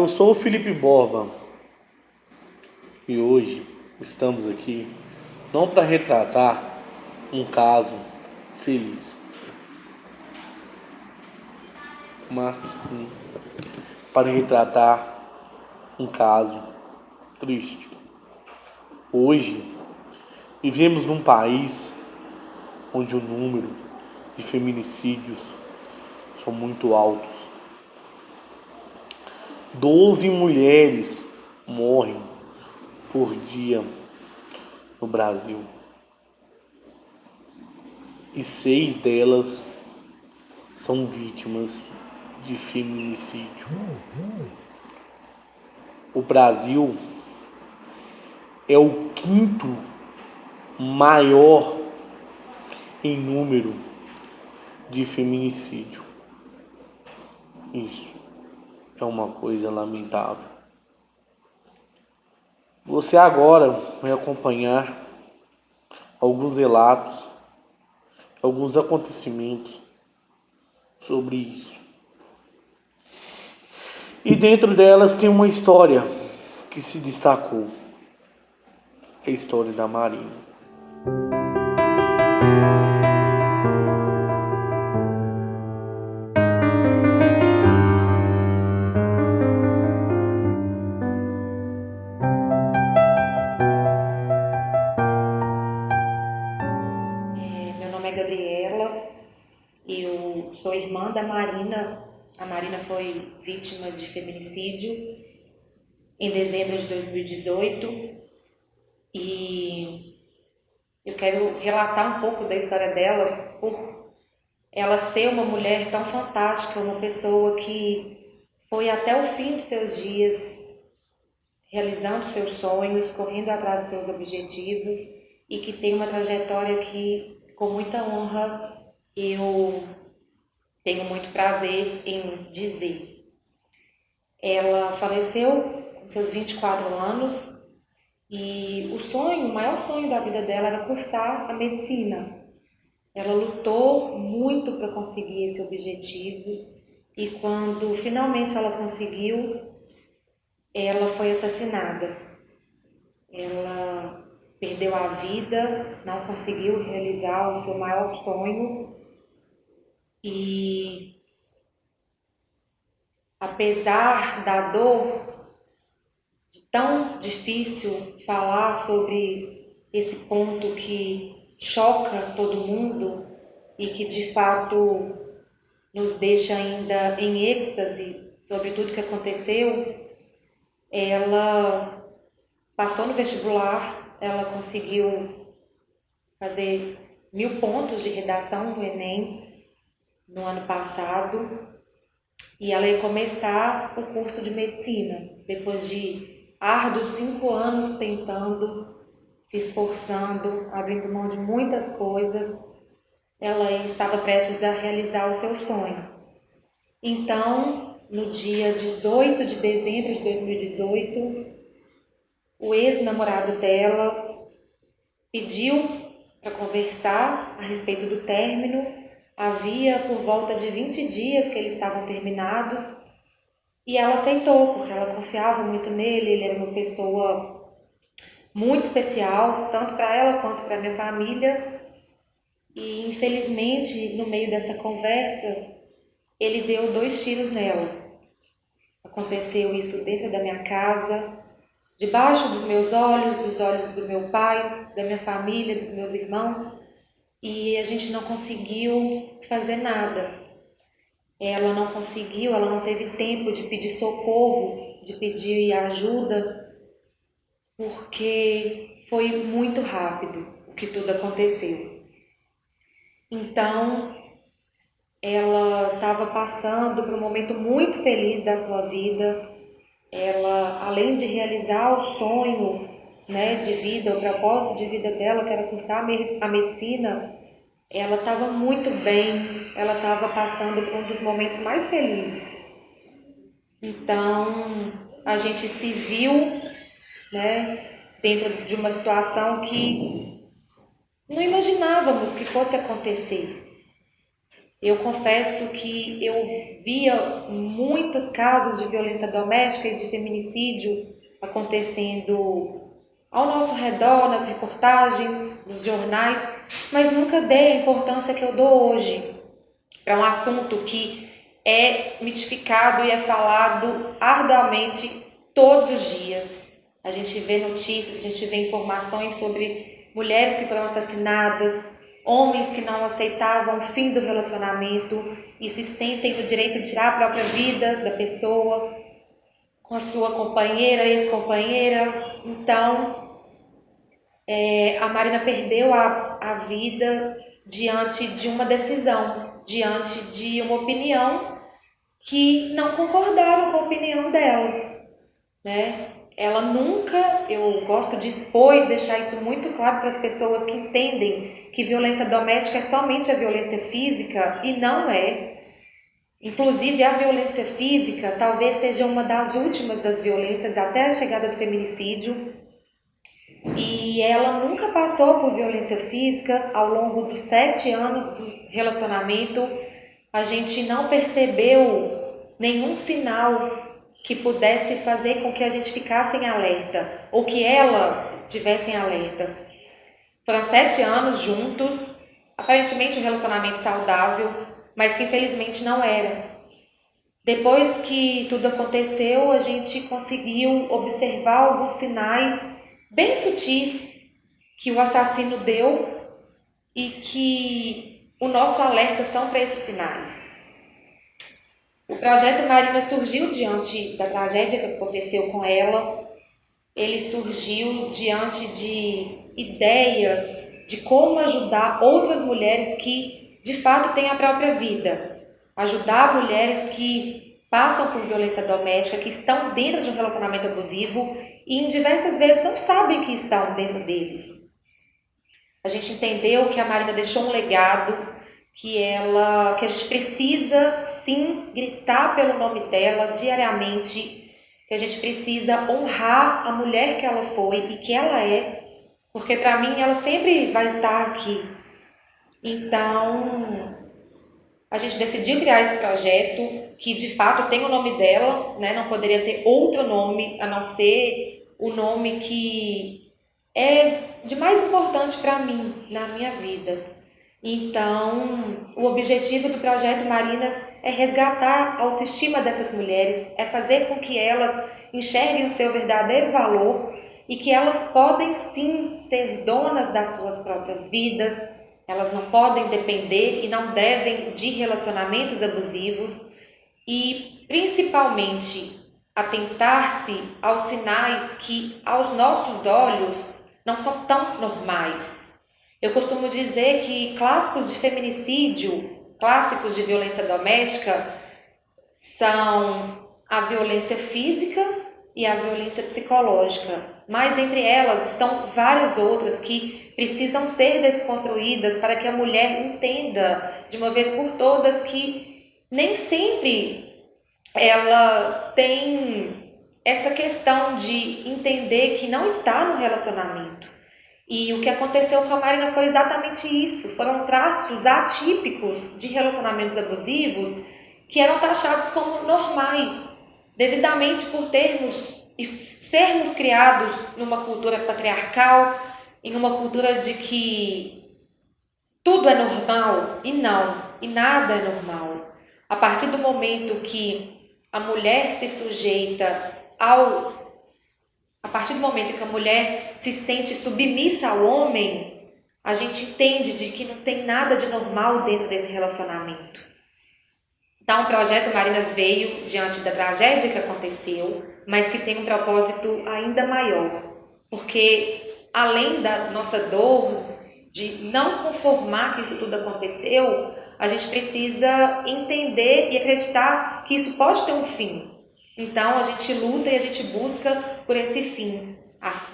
Eu sou o Felipe Borba e hoje estamos aqui não para retratar um caso feliz, mas sim para retratar um caso triste. Hoje vivemos num país onde o número de feminicídios são muito altos. 12 mulheres morrem por dia no Brasil e 6 delas são vítimas de feminicídio. O Brasil é o quinto maior em número de feminicídio. Isso é uma coisa lamentável. Você agora vai acompanhar alguns relatos, alguns acontecimentos sobre isso. E dentro delas tem uma história que se destacou. É a história da Marina. Meu nome é Gabriela, eu sou irmã da Marina. A Marina foi vítima de feminicídio em dezembro de 2018 e eu quero relatar um pouco da história dela por ela ser uma mulher tão fantástica, uma pessoa que foi até o fim dos seus dias realizando seus sonhos, correndo atrás dos seus objetivos e que tem uma trajetória que, com muita honra, eu tenho muito prazer em dizer. Ela faleceu com seus 24 anos e o maior sonho da vida dela era cursar a medicina. Ela lutou muito para conseguir esse objetivo e quando finalmente ela conseguiu, ela foi assassinada. Ela perdeu a vida, não conseguiu realizar o seu maior sonho e, apesar da dor, de tão difícil falar sobre esse ponto que choca todo mundo e que de fato nos deixa ainda em êxtase sobre tudo que aconteceu, ela passou no vestibular, ela conseguiu fazer 1000 pontos de redação do Enem no ano passado e ela ia começar o curso de medicina, depois de árduos 5 anos tentando, se esforçando, abrindo mão de muitas coisas, ela estava prestes a realizar o seu sonho. Então, no dia 18 de dezembro de 2018, o ex-namorado dela pediu para conversar a respeito do término. Havia por volta de 20 dias que eles estavam terminados e ela aceitou, porque ela confiava muito nele, ele era uma pessoa muito especial, tanto para ela quanto para a minha família. E infelizmente, no meio dessa conversa, ele deu 2 tiros nela. Aconteceu isso dentro da minha casa, debaixo dos meus olhos, dos olhos do meu pai, da minha família, dos meus irmãos, e a gente não conseguiu fazer nada. Ela não teve tempo de pedir socorro, de pedir ajuda, porque foi muito rápido o que tudo aconteceu. Então, ela estava passando por um momento muito feliz da sua vida. Ela, além de realizar o sonho, de vida, o propósito de vida dela, que era cursar a medicina, ela estava muito bem, ela estava passando por um dos momentos mais felizes. Então, a gente se viu, dentro de uma situação que não imaginávamos que fosse acontecer. Eu confesso que eu via muitos casos de violência doméstica e de feminicídio acontecendo ao nosso redor, nas reportagens, nos jornais, mas nunca dei a importância que eu dou hoje para um assunto que é mitificado e é falado arduamente todos os dias. A gente vê notícias, a gente vê informações sobre mulheres que foram assassinadas, homens que não aceitavam o fim do relacionamento e se sentem no direito de tirar a própria vida da pessoa com a sua companheira, ex-companheira. Então, a Marina perdeu a vida diante de uma decisão, diante de uma opinião que não concordaram com a opinião dela, né? Ela nunca, eu gosto de expor e deixar isso muito claro para as pessoas que entendem que violência doméstica é somente a violência física, e não é. Inclusive, a violência física talvez seja uma das últimas das violências até a chegada do feminicídio. E ela nunca passou por violência física. Ao longo dos 7 anos do relacionamento, a gente não percebeu nenhum sinal que pudesse fazer com que a gente ficasse em alerta, ou que ela estivesse em alerta. Foram 7 anos juntos, aparentemente um relacionamento saudável, mas que infelizmente não era. Depois que tudo aconteceu, a gente conseguiu observar alguns sinais bem sutis que o assassino deu e que o nosso alerta são para esses sinais. O projeto Marina surgiu diante da tragédia que aconteceu com ela. Ele surgiu diante de ideias de como ajudar outras mulheres que, de fato, têm a própria vida. Ajudar mulheres que passam por violência doméstica, que estão dentro de um relacionamento abusivo e, em diversas vezes, não sabem que estão dentro deles. A gente entendeu que a Marina deixou um legado, que a gente precisa, sim, gritar pelo nome dela diariamente, que a gente precisa honrar a mulher que ela foi e que ela é, porque para mim ela sempre vai estar aqui. Então, a gente decidiu criar esse projeto, que de fato tem o nome dela, né? Não poderia ter outro nome a não ser o nome que é de mais importante para mim, na minha vida. Então, o objetivo do Projeto Marinas é resgatar a autoestima dessas mulheres, é fazer com que elas enxerguem o seu verdadeiro valor e que elas podem sim ser donas das suas próprias vidas, elas não podem depender e não devem de relacionamentos abusivos e, principalmente, atentar-se aos sinais que, aos nossos olhos, não são tão normais. Eu costumo dizer que clássicos de feminicídio, clássicos de violência doméstica, são a violência física e a violência psicológica. Mas entre elas estão várias outras que precisam ser desconstruídas para que a mulher entenda de uma vez por todas que nem sempre ela tem essa questão de entender que não está no relacionamento. E o que aconteceu com a Marina foi exatamente isso. Foram traços atípicos de relacionamentos abusivos que eram taxados como normais, devidamente por termos e sermos criados numa cultura patriarcal, em uma cultura de que tudo é normal, e não, e nada é normal. A partir do momento que a mulher se sujeita a partir do momento que a mulher se sente submissa ao homem, a gente entende de que não tem nada de normal dentro desse relacionamento. Então, o Projeto Marinas veio diante da tragédia que aconteceu, mas que tem um propósito ainda maior. Porque, além da nossa dor de não conformar que isso tudo aconteceu, a gente precisa entender e acreditar que isso pode ter um fim. Então, a gente luta e a gente busca por esse fim.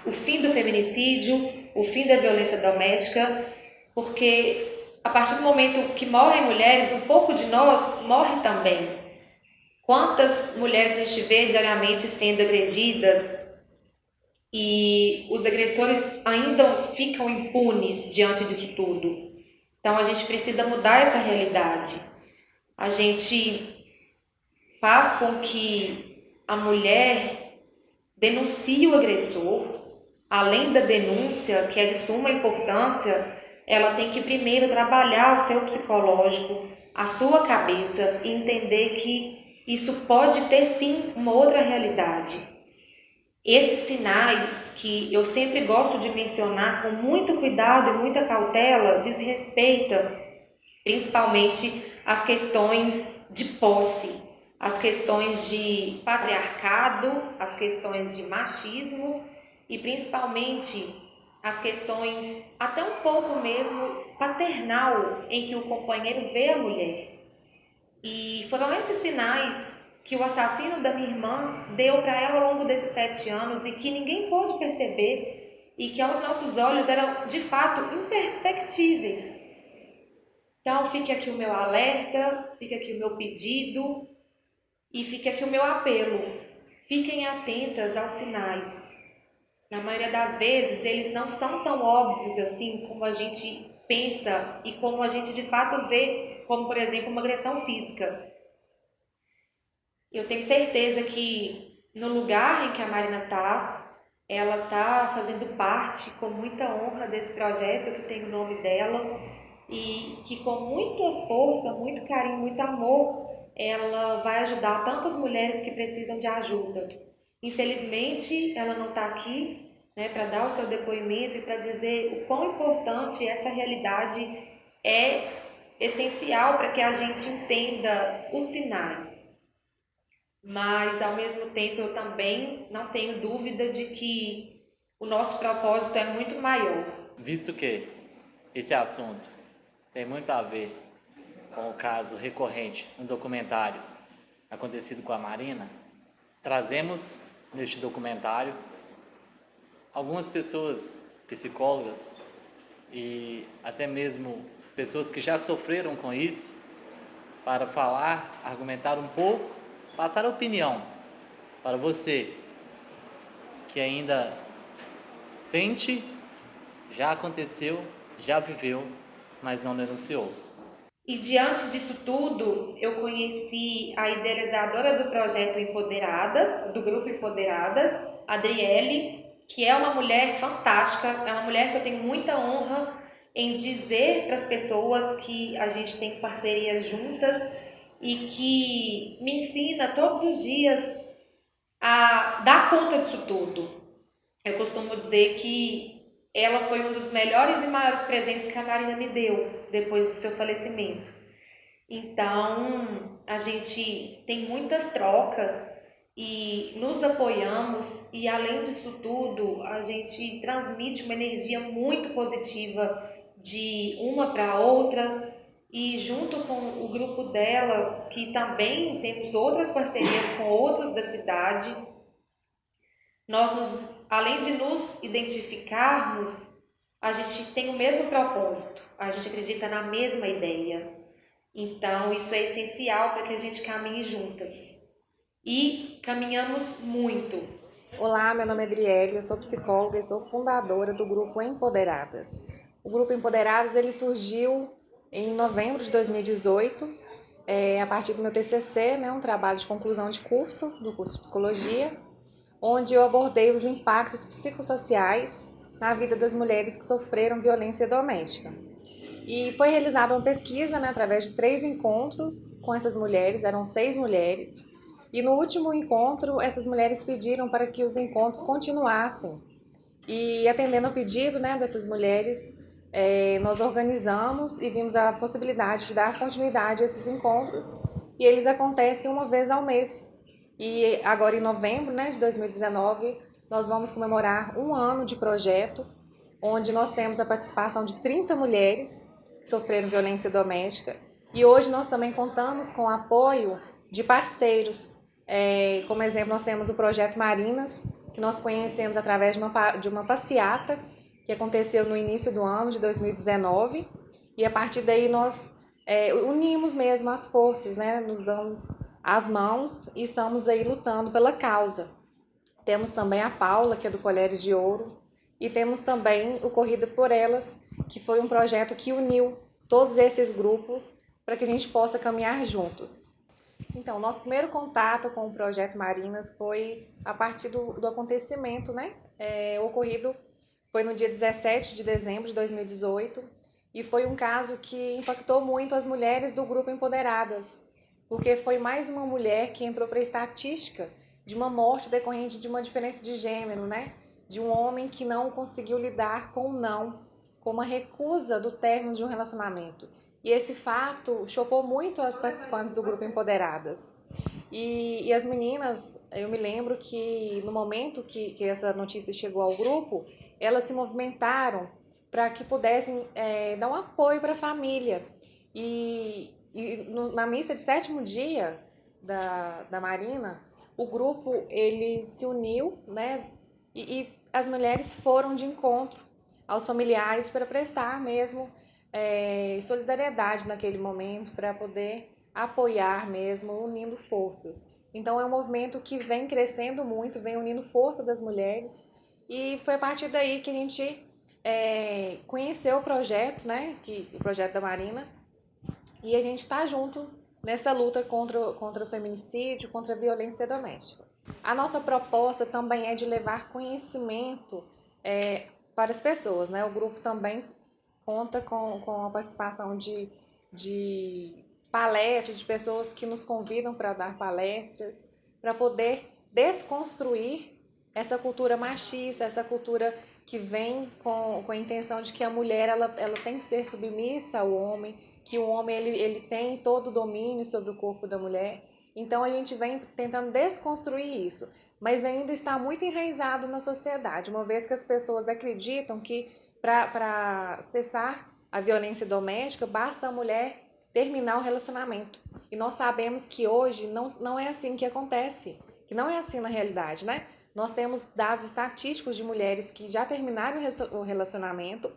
O fim do feminicídio, o fim da violência doméstica, porque a partir do momento que morrem mulheres, um pouco de nós morre também. Quantas mulheres a gente vê diariamente sendo agredidas e os agressores ainda ficam impunes diante disso tudo. Então, a gente precisa mudar essa realidade. A gente faz com que a mulher denuncie o agressor. Além da denúncia, que é de suma importância, ela tem que primeiro trabalhar o seu psicológico, a sua cabeça e entender que isso pode ter sim uma outra realidade. Esses sinais que eu sempre gosto de mencionar com muito cuidado e muita cautela diz respeito principalmente às questões de posse, às questões de patriarcado, às questões de machismo e principalmente as questões até um pouco mesmo paternal em que o companheiro vê a mulher. E foram esses sinais que o assassino da minha irmã deu para ela ao longo desses 7 anos e que ninguém pôde perceber e que aos nossos olhos eram de fato imperceptíveis. Então fique aqui o meu alerta, fique aqui o meu pedido e fique aqui o meu apelo. Fiquem atentas aos sinais. Na maioria das vezes, eles não são tão óbvios assim como a gente pensa e como a gente de fato vê, como por exemplo uma agressão física. Eu tenho certeza que no lugar em que a Marina está, ela está fazendo parte com muita honra desse projeto que tem o nome dela e que com muita força, muito carinho, muito amor, ela vai ajudar tantas mulheres que precisam de ajuda. Infelizmente, ela não está aqui, né, para dar o seu depoimento e para dizer o quão importante essa realidade é essencial para que a gente entenda os sinais. Mas, ao mesmo tempo, eu também não tenho dúvida de que o nosso propósito é muito maior. Visto que esse assunto tem muito a ver com o caso recorrente no documentário acontecido com a Marina, trazemos neste documentário algumas pessoas, psicólogas e até mesmo pessoas que já sofreram com isso, para falar, argumentar um pouco, passar opinião para você que ainda sente, já aconteceu, já viveu, mas não denunciou. E diante disso tudo, eu conheci a idealizadora do projeto Empoderadas, do grupo Empoderadas, Adriele, que é uma mulher fantástica, é uma mulher que eu tenho muita honra em dizer para as pessoas que a gente tem parcerias juntas e que me ensina todos os dias a dar conta disso tudo. Eu costumo dizer que ela foi um dos melhores e maiores presentes que a Marina me deu depois do seu falecimento. Então, a gente tem muitas trocas e nos apoiamos e, além disso tudo, a gente transmite uma energia muito positiva de uma para outra e junto com o grupo dela, que também temos outras parcerias com outros da cidade, além de nos identificarmos, a gente tem o mesmo propósito, a gente acredita na mesma ideia. Então, isso é essencial para que a gente caminhe juntas. E caminhamos muito. Olá, meu nome é Adriele, eu sou psicóloga e sou fundadora do grupo Empoderadas. O grupo Empoderadas ele surgiu em novembro de 2018, a partir do meu TCC, um trabalho de conclusão de curso, do curso de psicologia, onde eu abordei os impactos psicossociais na vida das mulheres que sofreram violência doméstica. E foi realizada uma pesquisa através de 3 encontros com essas mulheres, eram 6 mulheres. E no último encontro, essas mulheres pediram para que os encontros continuassem. E atendendo ao pedido dessas mulheres, nós organizamos e vimos a possibilidade de dar continuidade a esses encontros. E eles acontecem uma vez ao mês. E agora em novembro de 2019, nós vamos comemorar 1 ano de projeto, onde nós temos a participação de 30 mulheres que sofreram violência doméstica. E hoje nós também contamos com o apoio de parceiros. Como exemplo, nós temos o Projeto Marinas, que nós conhecemos através de uma passeata que aconteceu no início do ano de 2019. E a partir daí nós unimos mesmo as forças, nos damos as mãos e estamos aí lutando pela causa. Temos também a Paula, que é do Colheres de Ouro, e temos também o Corrida por Elas, que foi um projeto que uniu todos esses grupos para que a gente possa caminhar juntos. Então, nosso primeiro contato com o Projeto Marinas foi a partir do acontecimento, né? Ocorrido, foi no dia 17 de dezembro de 2018, e foi um caso que impactou muito as mulheres do grupo Empoderadas, porque foi mais uma mulher que entrou para a estatística de uma morte decorrente de uma diferença de gênero, né? De um homem que não conseguiu lidar com o não, com uma recusa do término de um relacionamento. E esse fato chocou muito as participantes do grupo Empoderadas. E as meninas, eu me lembro que no momento que essa notícia chegou ao grupo, elas se movimentaram para que pudessem dar um apoio para a família. Na missa de 7º dia da Marina, o grupo ele se uniu, né? E as mulheres foram de encontro aos familiares para prestar mesmo solidariedade naquele momento, para poder apoiar mesmo, unindo forças. Então é um movimento que vem crescendo muito, vem unindo força das mulheres, e foi a partir daí que a gente conheceu o projeto, né, o projeto da Marina, e a gente está junto nessa luta contra o feminicídio, contra a violência doméstica. A nossa proposta também é de levar conhecimento para as pessoas, né? O grupo também conta com a participação de palestras, de pessoas que nos convidam para dar palestras, para poder desconstruir essa cultura machista, essa cultura que vem com a intenção de que a mulher ela tem que ser submissa ao homem, que o homem ele tem todo o domínio sobre o corpo da mulher. Então a gente vem tentando desconstruir isso, mas ainda está muito enraizado na sociedade, uma vez que as pessoas acreditam que para cessar a violência doméstica basta a mulher terminar o relacionamento. E nós sabemos que hoje não é assim que acontece, que não é assim na realidade, né? Nós temos dados estatísticos de mulheres que já terminaram o relacionamento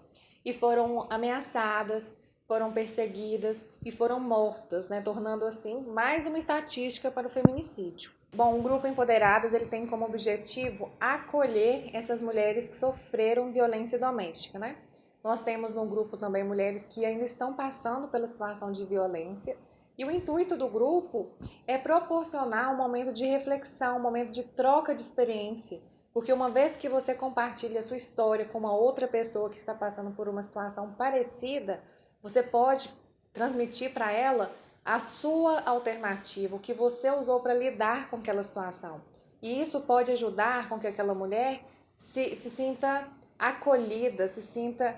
e foram ameaçadas, foram perseguidas e foram mortas, né? Tornando assim mais uma estatística para o feminicídio. Bom, o Grupo Empoderadas ele tem como objetivo acolher essas mulheres que sofreram violência doméstica, né? Nós temos no grupo também mulheres que ainda estão passando pela situação de violência, e o intuito do grupo é proporcionar um momento de reflexão, um momento de troca de experiência, porque uma vez que você compartilha a sua história com uma outra pessoa que está passando por uma situação parecida, você pode transmitir para ela a sua alternativa, o que você usou para lidar com aquela situação. E isso pode ajudar com que aquela mulher se sinta acolhida, se sinta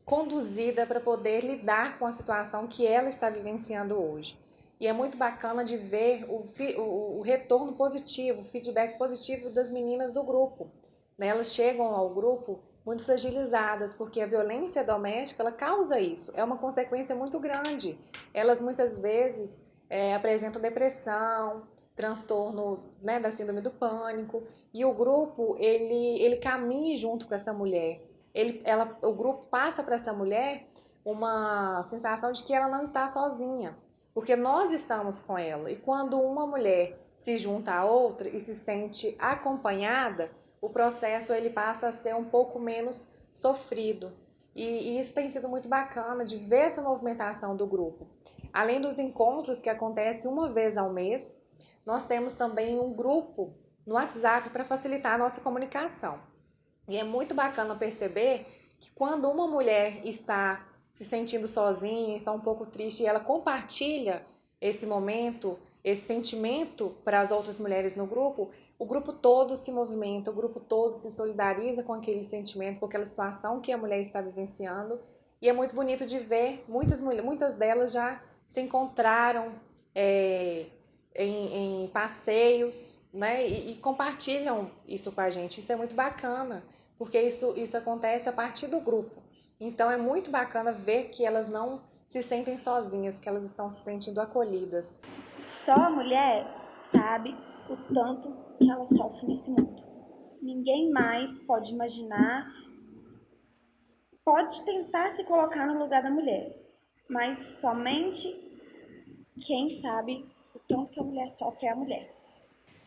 conduzida para poder lidar com a situação que ela está vivenciando hoje. E é muito bacana de ver o retorno positivo, o feedback positivo das meninas do grupo. Elas chegam ao grupo muito fragilizadas, porque a violência doméstica ela causa isso, é uma consequência muito grande. Elas muitas vezes apresentam depressão, transtorno, né, da síndrome do pânico, e o grupo ele caminha junto com essa mulher. O grupo passa para essa mulher uma sensação de que ela não está sozinha, porque nós estamos com ela. E quando uma mulher se junta a outra e se sente acompanhada, o processo ele passa a ser um pouco menos sofrido. E isso tem sido muito bacana de ver essa movimentação do grupo. Além dos encontros que acontecem uma vez ao mês, nós temos também um grupo no WhatsApp para facilitar a nossa comunicação. E é muito bacana perceber que quando uma mulher está se sentindo sozinha, está um pouco triste, e ela compartilha esse momento, esse sentimento para as outras mulheres no grupo, o grupo todo se movimenta, o grupo todo se solidariza com aquele sentimento, com aquela situação que a mulher está vivenciando. E é muito bonito de ver, muitas delas já se encontraram em passeios, né? E compartilham isso com a gente. Isso é muito bacana, porque isso acontece a partir do grupo. Então é muito bacana ver que elas não se sentem sozinhas, que elas estão se sentindo acolhidas. Só a mulher sabe o tanto que ela sofre nesse mundo. Ninguém mais pode imaginar, pode tentar se colocar no lugar da mulher, mas somente quem sabe o tanto que a mulher sofre é a mulher.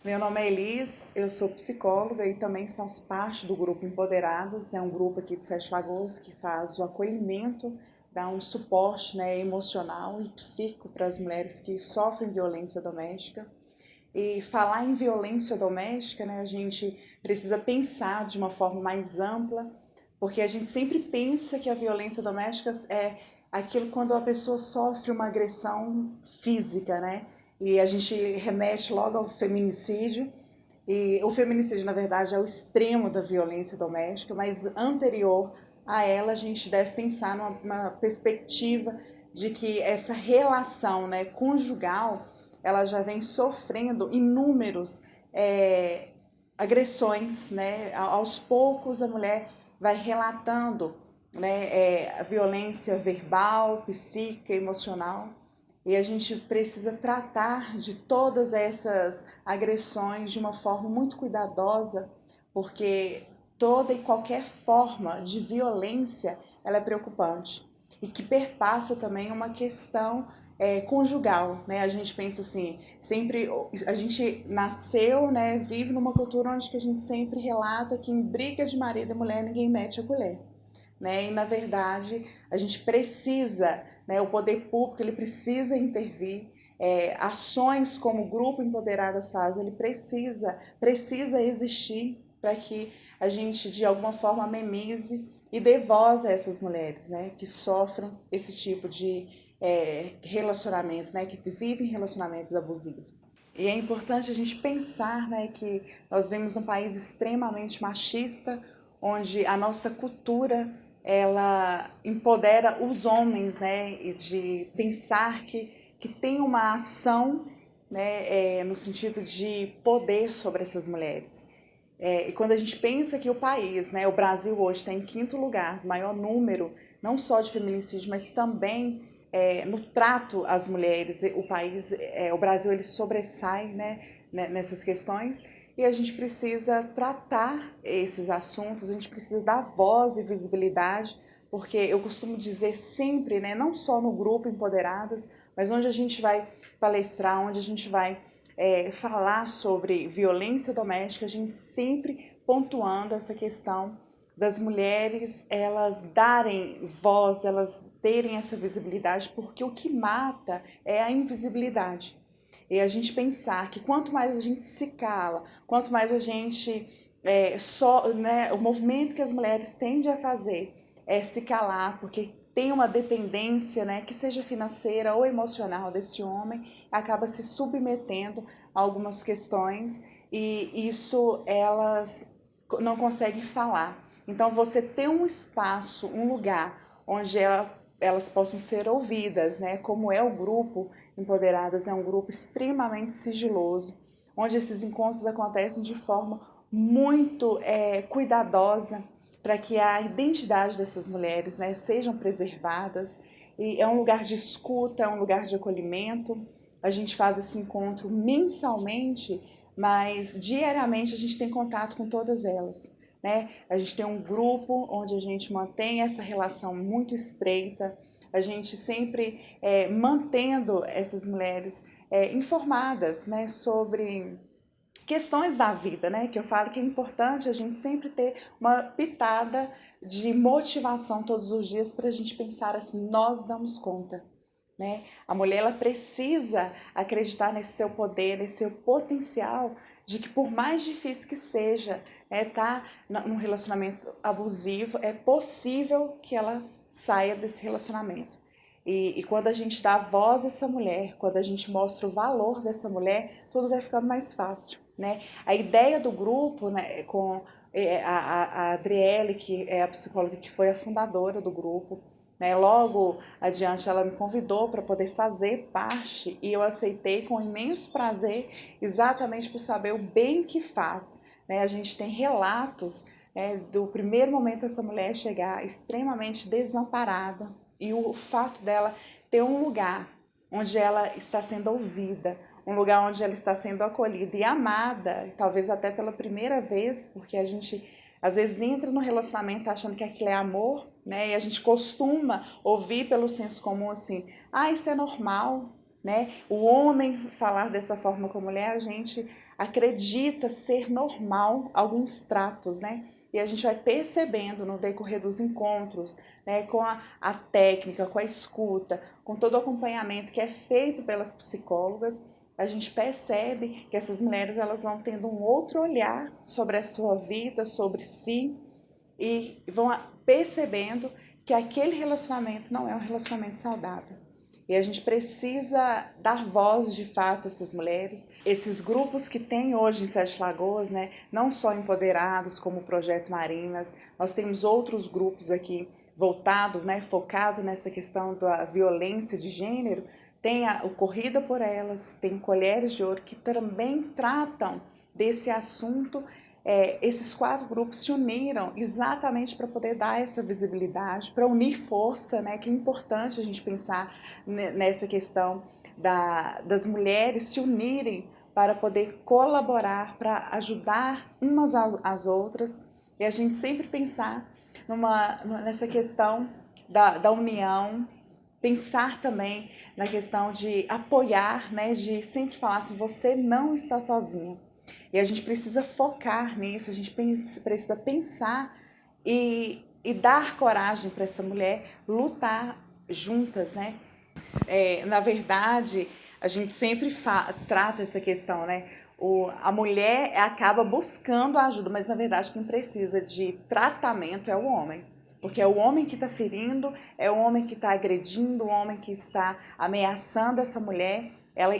Meu nome é Elis, eu sou psicóloga e também faço parte do Grupo Empoderadas. É um grupo aqui de Sete Lagoas que faz o acolhimento dar um suporte, né, emocional e psíquico para as mulheres que sofrem violência doméstica. E falar em violência doméstica, né, a gente precisa pensar de uma forma mais ampla, porque a gente sempre pensa que a violência doméstica é aquilo quando a pessoa sofre uma agressão física, né? E a gente remete logo ao feminicídio. E o feminicídio, na verdade, é o extremo da violência doméstica, mas anterior a ela, a gente deve pensar numa perspectiva de que essa relação, né, conjugal, ela já vem sofrendo inúmeros agressões, né? Aos poucos a mulher vai relatando, né, a violência verbal, psíquica, emocional. E a gente precisa tratar de todas essas agressões de uma forma muito cuidadosa, porque toda e qualquer forma de violência ela é preocupante e que perpassa também uma questão conjugal, né? A gente pensa assim, sempre a gente nasceu, né, vive numa cultura onde que a gente sempre relata que em briga de marido e mulher ninguém mete a colher, né? E na verdade a gente precisa, né, o poder público ele precisa intervir, ações como o Grupo Empoderadas faz, ele precisa existir para que a gente de alguma forma amenize e dê voz a essas mulheres, né, que sofrem esse tipo de relacionamentos, né, que vivem relacionamentos abusivos. E é importante a gente pensar, né, que nós vivemos num país extremamente machista, onde a nossa cultura ela empodera os homens, né, de pensar que tem uma ação, né, no sentido de poder sobre essas mulheres. E quando a gente pensa que o país, né, o Brasil hoje está em quinto lugar, maior número, não só de feminicídio, mas também no trato às mulheres, o Brasil ele sobressai, né, nessas questões. E a gente precisa tratar esses assuntos, a gente precisa dar voz e visibilidade, porque eu costumo dizer sempre, né, não só no Grupo Empoderadas, mas onde a gente vai palestrar, onde a gente vai falar sobre violência doméstica, a gente sempre pontuando essa questão das mulheres, elas darem voz, elas terem essa visibilidade, porque o que mata é a invisibilidade. E a gente pensar que quanto mais a gente se cala, quanto mais a gente né, o movimento que as mulheres tendem a fazer é se calar, porque tem uma dependência, né, que seja financeira ou emocional desse homem, acaba se submetendo a algumas questões e isso elas não conseguem falar. Então você ter um espaço, um lugar onde elas possam ser ouvidas, né, como é o Grupo Empoderadas, é um grupo extremamente sigiloso, onde esses encontros acontecem de forma muito cuidadosa para que a identidade dessas mulheres, né, sejam preservadas. E é um lugar de escuta, é um lugar de acolhimento. A gente faz esse encontro mensalmente, mas diariamente a gente tem contato com todas elas, né? A gente tem um grupo onde a gente mantém essa relação muito estreita, a gente sempre mantendo essas mulheres informadas, né, sobre questões da vida, né? Que eu falo que é importante a gente sempre ter uma pitada de motivação todos os dias para a gente pensar assim, nós damos conta, né? A mulher ela precisa acreditar nesse seu poder, nesse seu potencial, de que por mais difícil que seja, tá num relacionamento abusivo, é possível que ela saia desse relacionamento. E quando a gente dá voz a essa mulher, quando a gente mostra o valor dessa mulher, tudo vai ficando mais fácil, né? A ideia do grupo, né, com a Adriele, que é a psicóloga que foi a fundadora do grupo, né, logo adiante ela me convidou para poder fazer parte e eu aceitei com imenso prazer, exatamente por saber o bem que faz, né? A gente tem relatos, né, do primeiro momento essa mulher chegar extremamente desamparada, e o fato dela ter um lugar onde ela está sendo ouvida, um lugar onde ela está sendo acolhida e amada, talvez até pela primeira vez, porque a gente às vezes entra no relacionamento achando que aquilo é amor, né? E a gente costuma ouvir pelo senso comum assim, isso é normal, né? O homem falar dessa forma com a mulher, a gente acredita ser normal alguns tratos, né? E a gente vai percebendo no decorrer dos encontros, né, com a técnica, com a escuta, com todo o acompanhamento que é feito pelas psicólogas, a gente percebe que essas mulheres elas vão tendo um outro olhar sobre a sua vida, sobre si, e vão percebendo que aquele relacionamento não é um relacionamento saudável. E a gente precisa dar voz de fato a essas mulheres. Esses grupos que tem hoje em Sete Lagoas, né, não só empoderados como o Projeto Marinas, nós temos outros grupos aqui voltados, né, focados nessa questão da violência de gênero. Tem o Corrida por Elas, tem Colheres de Ouro, que também tratam desse assunto. Esses 4 grupos se uniram exatamente para poder dar essa visibilidade, para unir força, né? Que é importante a gente pensar nessa questão das mulheres se unirem para poder colaborar, para ajudar umas às outras, e a gente sempre pensar nessa questão da união, pensar também na questão de apoiar, né? De sempre falar assim, você não está sozinha. E a gente precisa focar nisso, a gente precisa pensar e dar coragem para essa mulher lutar juntas, né? Na verdade, a gente sempre trata essa questão, né? A mulher acaba buscando ajuda, mas na verdade quem precisa de tratamento é o homem. Porque é o homem que está ferindo, é o homem que está agredindo, o homem que está ameaçando essa mulher,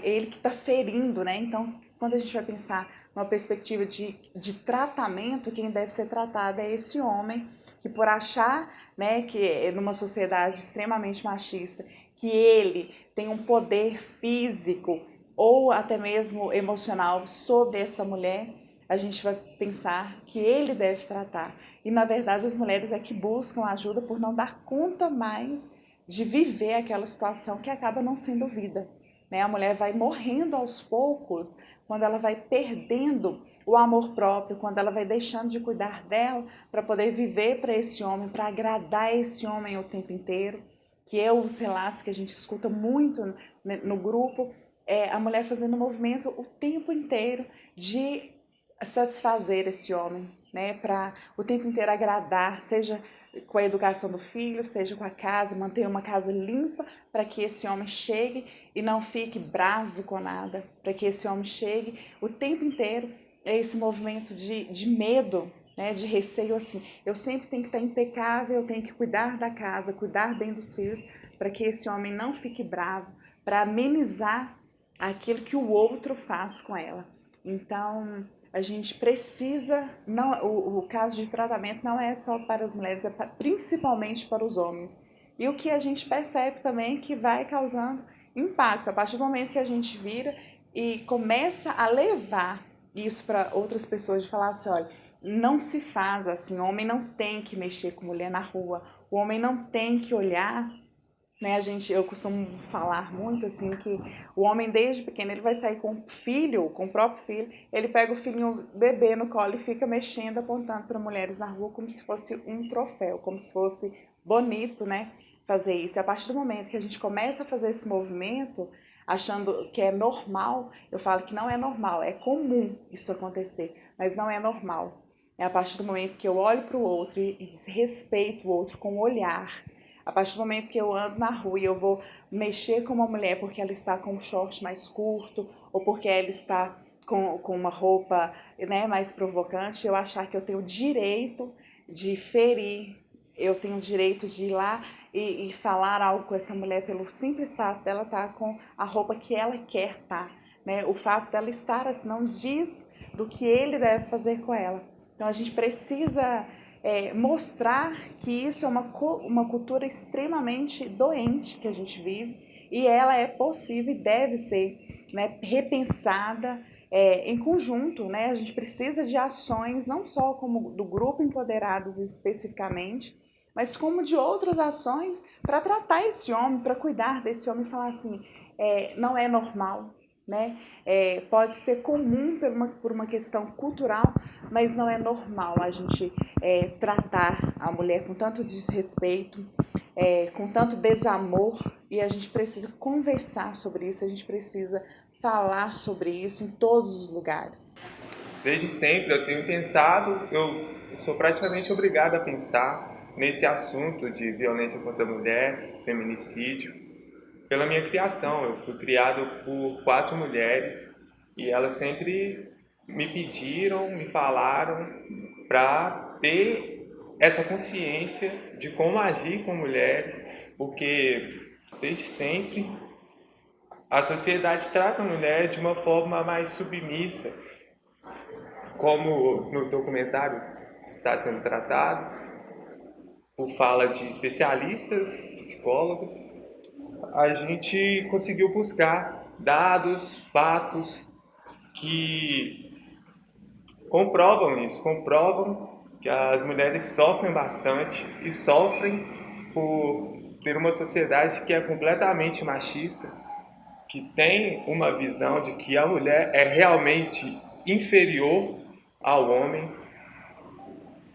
ele que está ferindo, né? Então, quando a gente vai pensar numa perspectiva de tratamento, quem deve ser tratado é esse homem que, por achar, né, que numa sociedade extremamente machista, que ele tem um poder físico ou até mesmo emocional sobre essa mulher, a gente vai pensar que ele deve tratar. E, na verdade, as mulheres é que buscam ajuda por não dar conta mais de viver aquela situação que acaba não sendo vida. A mulher vai morrendo aos poucos quando ela vai perdendo o amor próprio, quando ela vai deixando de cuidar dela para poder viver para esse homem, para agradar esse homem o tempo inteiro, que é os relatos que a gente escuta muito no grupo, a mulher fazendo movimento o tempo inteiro de satisfazer esse homem, né, para o tempo inteiro agradar, seja com a educação do filho, seja com a casa, manter uma casa limpa para que esse homem chegue e não fique bravo com nada, para que esse homem chegue o tempo inteiro. É esse movimento de medo, né, de receio, assim, eu sempre tenho que estar impecável, eu tenho que cuidar da casa, cuidar bem dos filhos, para que esse homem não fique bravo, para amenizar aquilo que o outro faz com ela. Então, a gente precisa, o caso de tratamento não é só para as mulheres, é principalmente para os homens. E o que a gente percebe também é que vai causando impacto. A partir do momento que a gente vira e começa a levar isso para outras pessoas, de falar assim, olha, não se faz assim, o homem não tem que mexer com mulher na rua, o homem não tem que olhar, né? Eu costumo falar muito assim que o homem desde pequeno ele vai sair com o filho, com o próprio filho, ele pega o filhinho bebê no colo e fica mexendo, apontando para mulheres na rua como se fosse um troféu, como se fosse bonito, né, fazer isso. E a partir do momento que a gente começa a fazer esse movimento, achando que é normal, eu falo que não é normal, é comum isso acontecer, mas não é normal. É a partir do momento que eu olho para o outro e respeito o outro com o olhar. A partir do momento que eu ando na rua e eu vou mexer com uma mulher porque ela está com um short mais curto ou porque ela está com uma roupa, né, mais provocante, eu achar que eu tenho o direito de ferir, eu tenho o direito de ir lá e falar algo com essa mulher pelo simples fato dela estar com a roupa que ela quer estar, né? O fato dela estar assim não diz do que ele deve fazer com ela. Então a gente precisa mostrar que isso é uma cultura extremamente doente que a gente vive e ela é possível e deve ser, né, repensada em conjunto, né? A gente precisa de ações não só como do Grupo Empoderadas especificamente, mas como de outras ações para tratar esse homem, para cuidar desse homem e falar assim, não é normal, né? Pode ser comum por uma questão cultural, mas não é normal a gente tratar a mulher com tanto desrespeito, com tanto desamor, e a gente precisa conversar sobre isso, a gente precisa falar sobre isso em todos os lugares. Desde sempre eu tenho pensado, eu sou praticamente obrigado a pensar nesse assunto de violência contra a mulher, feminicídio, pela minha criação. Eu fui criado por 4 mulheres e elas sempre me pediram, me falaram para ter essa consciência de como agir com mulheres, porque desde sempre a sociedade trata a mulher de uma forma mais submissa, como no documentário está sendo tratado, por fala de especialistas, psicólogos. A gente conseguiu buscar dados, fatos que comprovam isso, comprovam que as mulheres sofrem bastante e sofrem por ter uma sociedade que é completamente machista, que tem uma visão de que a mulher é realmente inferior ao homem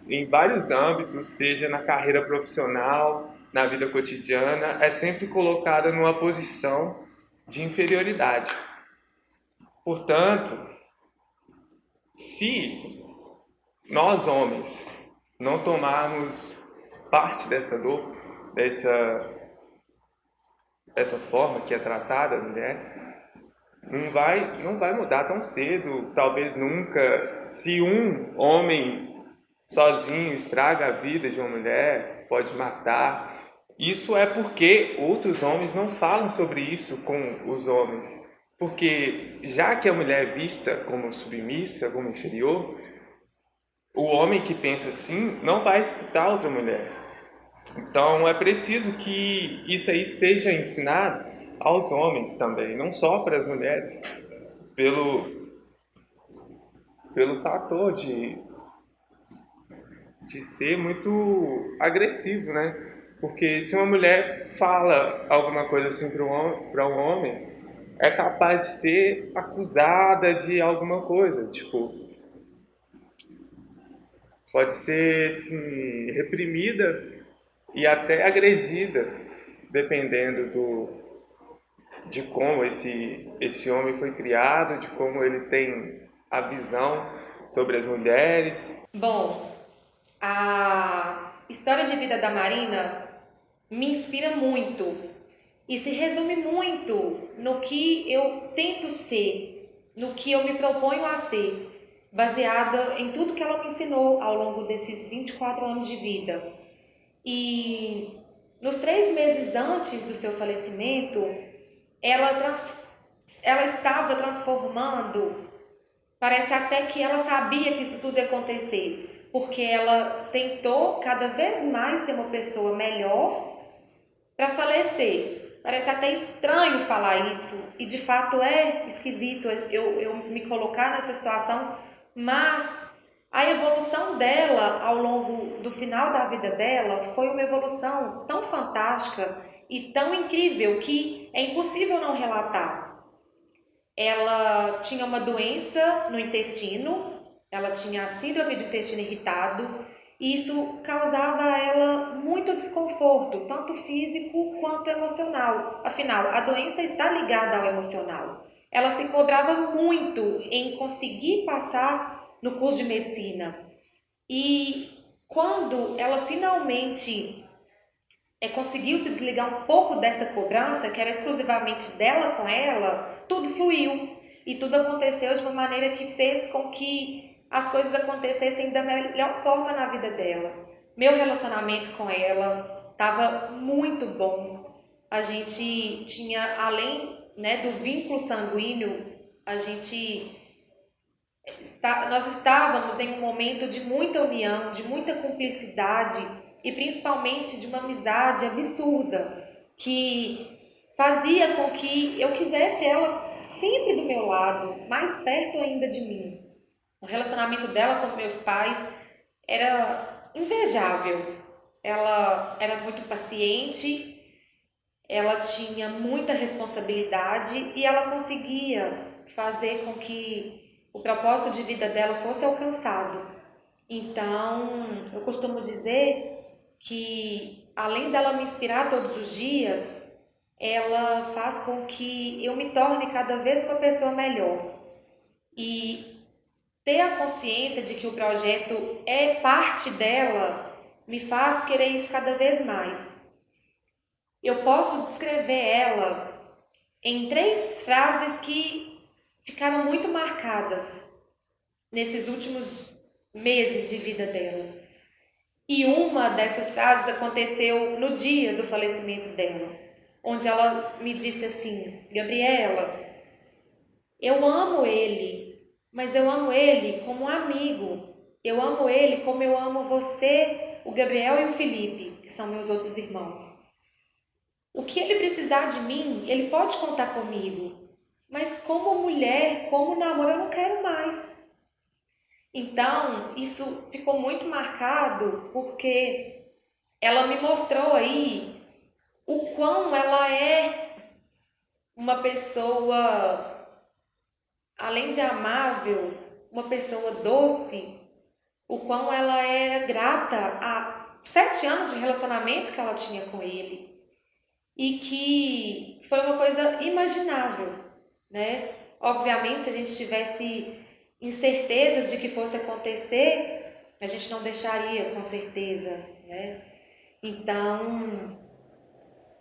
em vários âmbitos, seja na carreira profissional, na vida cotidiana, é sempre colocada numa posição de inferioridade. Portanto, se nós homens não tomarmos parte dessa dor, dessa forma que é tratada a mulher, não vai mudar tão cedo, talvez nunca. Se um homem sozinho estraga a vida de uma mulher, pode matar, isso é porque outros homens não falam sobre isso com os homens. Porque já que a mulher é vista como submissa, como inferior, o homem que pensa assim não vai escutar outra mulher. Então é preciso que isso aí seja ensinado aos homens também, não só para as mulheres, pelo fator de ser muito agressivo, né? Porque se uma mulher fala alguma coisa assim para um homem, é capaz de ser acusada de alguma coisa, tipo, pode ser assim, reprimida e até agredida, dependendo de como esse homem foi criado, de como ele tem a visão sobre as mulheres. Bom, a história de vida da Marina me inspira muito e se resume muito no que eu tento ser, no que eu me proponho a ser, baseada em tudo que ela me ensinou ao longo desses 24 anos de vida. E nos 3 meses antes do seu falecimento, ela estava transformando, parece até que ela sabia que isso tudo ia acontecer, porque ela tentou cada vez mais ser uma pessoa melhor para falecer. Parece até estranho falar isso, e de fato é esquisito eu me colocar nessa situação, mas a evolução dela ao longo do final da vida dela foi uma evolução tão fantástica e tão incrível que é impossível não relatar. Ela tinha uma doença no intestino, ela tinha síndrome do intestino irritado, e isso causava a ela muito desconforto, tanto físico quanto emocional. Afinal, a doença está ligada ao emocional. Ela se cobrava muito em conseguir passar no curso de medicina. E quando ela finalmente conseguiu se desligar um pouco dessa cobrança, que era exclusivamente dela com ela, tudo fluiu. E tudo aconteceu de uma maneira que fez com que as coisas acontecessem da melhor forma na vida dela. Meu relacionamento com ela estava muito bom. A gente tinha, além, né, do vínculo sanguíneo, nós estávamos em um momento de muita união, de muita cumplicidade e principalmente de uma amizade absurda que fazia com que eu quisesse ela sempre do meu lado, mais perto ainda de mim. O relacionamento dela com meus pais era invejável. Ela era muito paciente, ela tinha muita responsabilidade e ela conseguia fazer com que o propósito de vida dela fosse alcançado. Então, eu costumo dizer que, além dela me inspirar todos os dias, ela faz com que eu me torne cada vez uma pessoa melhor. E ter a consciência de que o projeto é parte dela me faz querer isso cada vez mais. Eu posso descrever ela em 3 frases que ficaram muito marcadas nesses últimos meses de vida dela. E uma dessas frases aconteceu no dia do falecimento dela, onde ela me disse assim: Gabriela, eu amo ele, mas eu amo ele como um amigo. Eu amo ele como eu amo você, o Gabriel e o Felipe, que são meus outros irmãos. O que ele precisar de mim, ele pode contar comigo, mas como mulher, como namoro, eu não quero mais. Então, isso ficou muito marcado porque ela me mostrou aí o quão ela é uma pessoa, além de amável, uma pessoa doce, o quão ela é grata a 7 anos de relacionamento que ela tinha com ele e que foi uma coisa imaginável, né? Obviamente, se a gente tivesse incertezas de que fosse acontecer, a gente não deixaria com certeza, né? Então,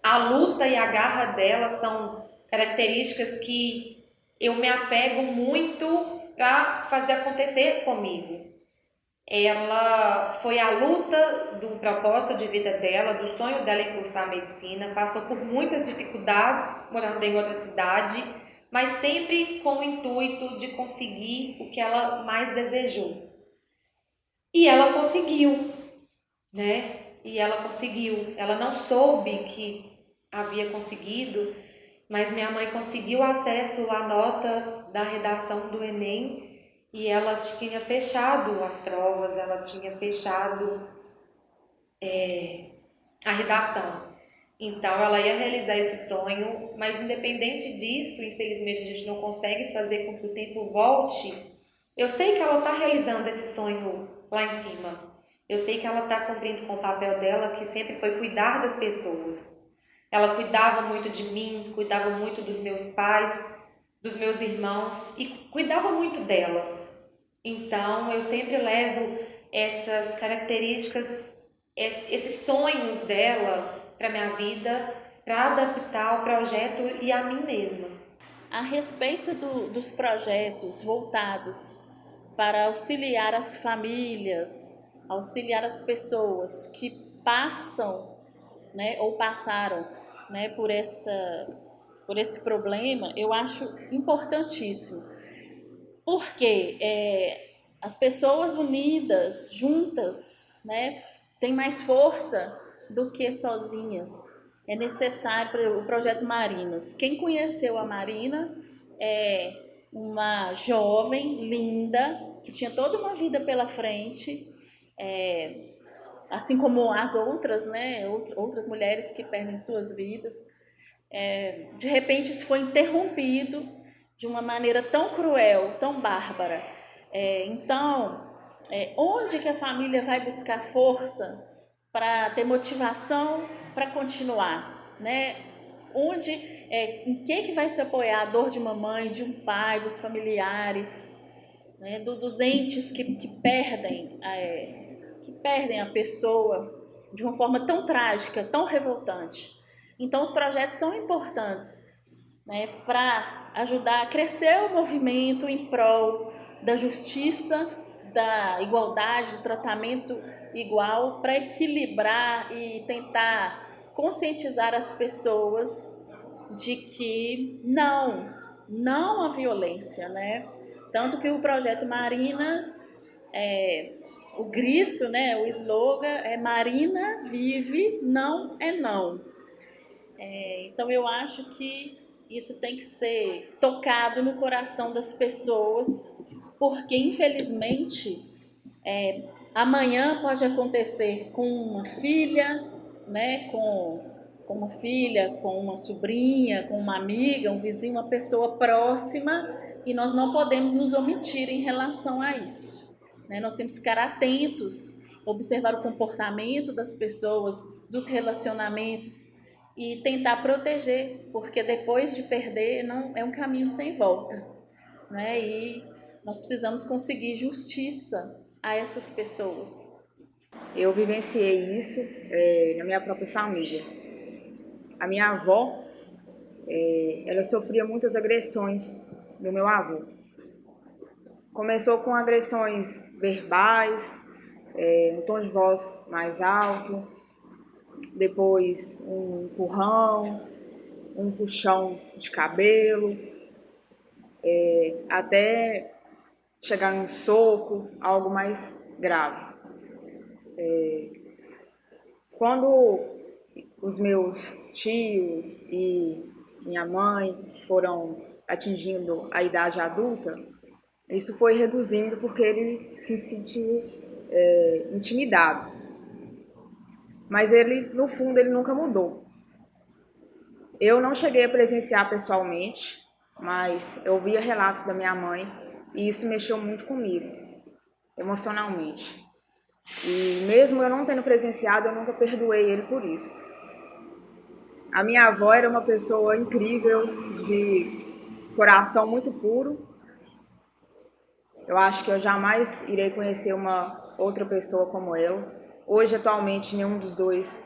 a luta e a garra dela são características que eu me apego muito para fazer acontecer comigo. Ela foi a luta do propósito de vida dela, do sonho dela em cursar medicina, passou por muitas dificuldades morando em outra cidade, mas sempre com o intuito de conseguir o que ela mais desejou. E ela conseguiu, né? E ela conseguiu. Ela não soube que havia conseguido, mas minha mãe conseguiu acesso à nota da redação do Enem e ela tinha fechado as provas, ela tinha fechado a redação. Então ela ia realizar esse sonho, mas independente disso, infelizmente a gente não consegue fazer com que o tempo volte. Eu sei que ela está realizando esse sonho lá em cima. Eu sei que ela está cumprindo com o papel dela, que sempre foi cuidar das pessoas. Ela cuidava muito de mim, cuidava muito dos meus pais, dos meus irmãos e cuidava muito dela. Então eu sempre levo essas características, esses sonhos dela para minha vida, para adaptar o projeto e a mim mesma. A respeito dos projetos voltados para auxiliar as famílias, auxiliar as pessoas que passam, né, ou passaram, né, por esse problema, eu acho importantíssimo. Porque as pessoas unidas, juntas, né, têm mais força do que sozinhas. É necessário o projeto Marinas. Quem conheceu a Marina é uma jovem linda, que tinha toda uma vida pela frente, assim como as outras, né, outras mulheres que perdem suas vidas. De repente isso foi interrompido de uma maneira tão cruel, tão bárbara. Então, onde que a família vai buscar força para ter motivação para continuar, né? Em que vai se apoiar a dor de uma mãe, de um pai, dos familiares, né? Dos entes que perdem a pessoa de uma forma tão trágica, tão revoltante. Então, os projetos são importantes, né, para ajudar a crescer o movimento em prol da justiça, da igualdade, do tratamento igual, para equilibrar e tentar conscientizar as pessoas de que não a violência, né? Tanto que o projeto Marinas, o grito, né, o slogan é Marina vive, não é não. Então eu acho que isso tem que ser tocado no coração das pessoas, porque infelizmente amanhã pode acontecer com uma filha, né, com uma filha, com uma sobrinha, com uma amiga, um vizinho, uma pessoa próxima, e nós não podemos nos omitir em relação a isso, né? Nós temos que ficar atentos observar o comportamento das pessoas, dos relacionamentos e tentar proteger, porque depois de perder não é um caminho sem volta, né? E nós precisamos conseguir justiça a essas pessoas. Eu vivenciei isso na minha própria família. A minha avó, ela sofria muitas agressões do meu avô. Começou com agressões verbais, um tom de voz mais alto, depois um empurrão, um puxão de cabelo, até chegar em um soco, algo mais grave. Quando os meus tios e minha mãe foram atingindo a idade adulta, isso foi reduzindo porque ele se sentiu intimidado. Mas ele, no fundo, ele nunca mudou. Eu não cheguei a presenciar pessoalmente, mas eu via relatos da minha mãe e isso mexeu muito comigo, emocionalmente. E mesmo eu não tendo presenciado, eu nunca perdoei ele por isso. A minha avó era uma pessoa incrível, de coração muito puro. Eu acho que eu jamais irei conhecer uma outra pessoa como ela. Hoje, atualmente, nenhum dos dois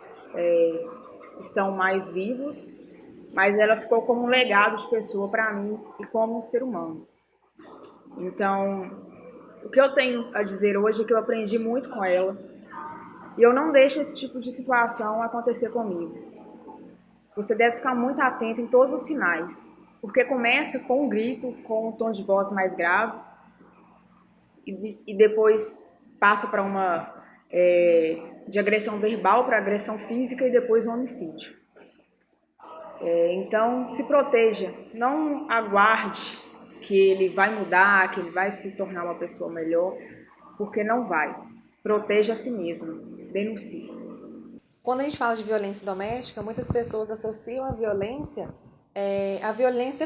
estão mais vivos, mas ela ficou como um legado de pessoa para mim e como um ser humano. Então, o que eu tenho a dizer hoje é que eu aprendi muito com ela e eu não deixo esse tipo de situação acontecer comigo. Você deve ficar muito atento em todos os sinais, porque começa com um grito, com um tom de voz mais grave e depois passa para uma de agressão verbal para agressão física e depois um homicídio. Então, se proteja, não aguarde que ele vai mudar, que ele vai se tornar uma pessoa melhor, porque não vai. Proteja a si mesmo, denuncie. Quando a gente fala de violência doméstica, muitas pessoas associam a violência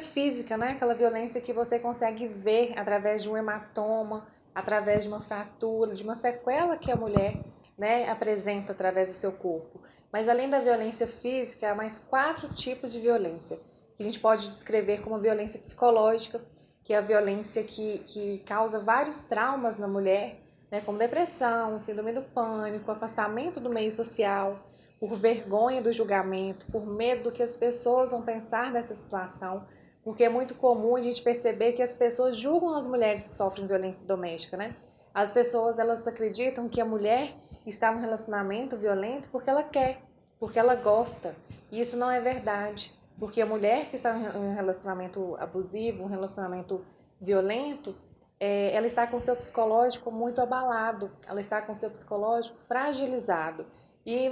física, né? Aquela violência que você consegue ver através de um hematoma, através de uma fratura, de uma sequela que a mulher, né, apresenta através do seu corpo. Mas além da violência física, há mais 4 tipos de violência, que a gente pode descrever como a violência psicológica, que é a violência que causa vários traumas na mulher, né, como depressão, síndrome do pânico, afastamento do meio social, por vergonha do julgamento, por medo do que as pessoas vão pensar dessa situação, porque é muito comum a gente perceber que as pessoas julgam as mulheres que sofrem violência doméstica, né? As pessoas, elas acreditam que a mulher está num relacionamento violento porque ela quer, porque ela gosta. E isso não é verdade, porque a mulher que está em um relacionamento abusivo, um relacionamento violento, ela está com o seu psicológico muito abalado, ela está com o seu psicológico fragilizado. E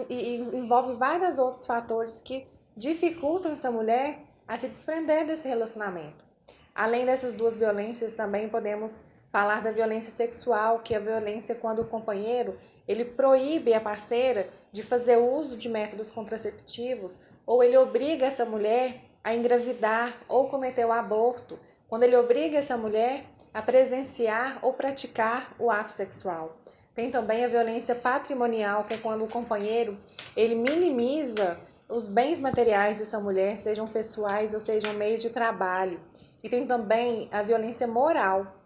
envolve vários outros fatores que dificultam essa mulher a se desprender desse relacionamento. Além dessas 2 violências, também podemos falar da violência sexual, que é a violência quando o companheiro ele proíbe a parceira de fazer uso de métodos contraceptivos, ou ele obriga essa mulher a engravidar ou cometer o aborto, quando ele obriga essa mulher a presenciar ou praticar o ato sexual. Tem também a violência patrimonial, que é quando o companheiro ele minimiza os bens materiais dessa mulher, sejam pessoais ou sejam meios de trabalho. E tem também a violência moral,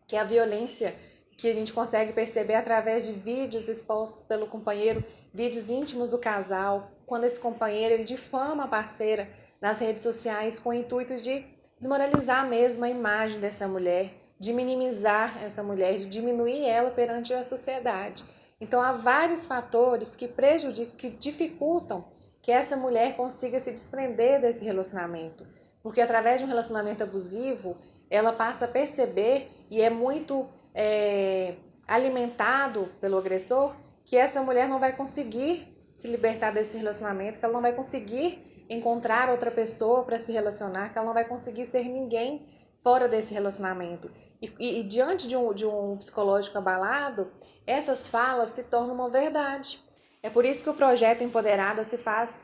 que é a violência que a gente consegue perceber através de vídeos expostos pelo companheiro, vídeos íntimos do casal, quando esse companheiro ele difama a parceira nas redes sociais com o intuito de desmoralizar mesmo a imagem dessa mulher, de minimizar essa mulher, de diminuir ela perante a sociedade. Então há vários fatores que prejudicam, que dificultam que essa mulher consiga se desprender desse relacionamento. Porque através de um relacionamento abusivo, ela passa a perceber e é muito alimentado pelo agressor que essa mulher não vai conseguir se libertar desse relacionamento, que ela não vai conseguir encontrar outra pessoa para se relacionar, que ela não vai conseguir ser ninguém fora desse relacionamento. E diante de um psicológico abalado, essas falas se tornam uma verdade. É por isso que o projeto Empoderada se faz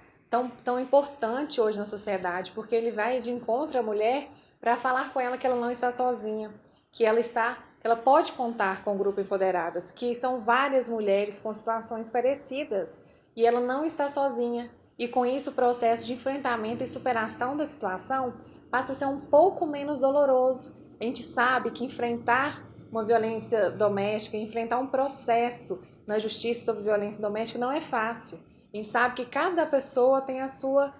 tão importante hoje na sociedade, porque ele vai de encontro à mulher para falar com ela que ela não está sozinha, que ela está ela pode contar com o Grupo Empoderadas, que são várias mulheres com situações parecidas e ela não está sozinha. E com isso o processo de enfrentamento e superação da situação passa a ser um pouco menos doloroso. A gente sabe que enfrentar uma violência doméstica, enfrentar um processo na justiça sobre violência doméstica não é fácil. A gente sabe que cada pessoa tem a sua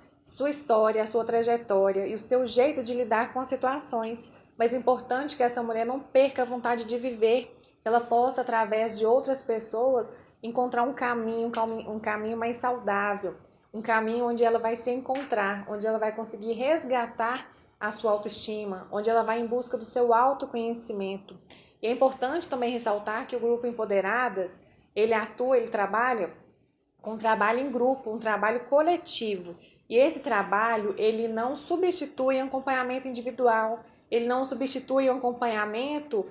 história, a sua trajetória e o seu jeito de lidar com as situações. Mas é importante que essa mulher não perca a vontade de viver, que ela possa, através de outras pessoas, encontrar um caminho mais saudável, um caminho onde ela vai se encontrar, onde ela vai conseguir resgatar a sua autoestima, onde ela vai em busca do seu autoconhecimento. E é importante também ressaltar que o Grupo Empoderadas, ele trabalha com um trabalho em grupo, um trabalho coletivo. E esse trabalho, ele não substitui um acompanhamento individual, ele não substitui um acompanhamento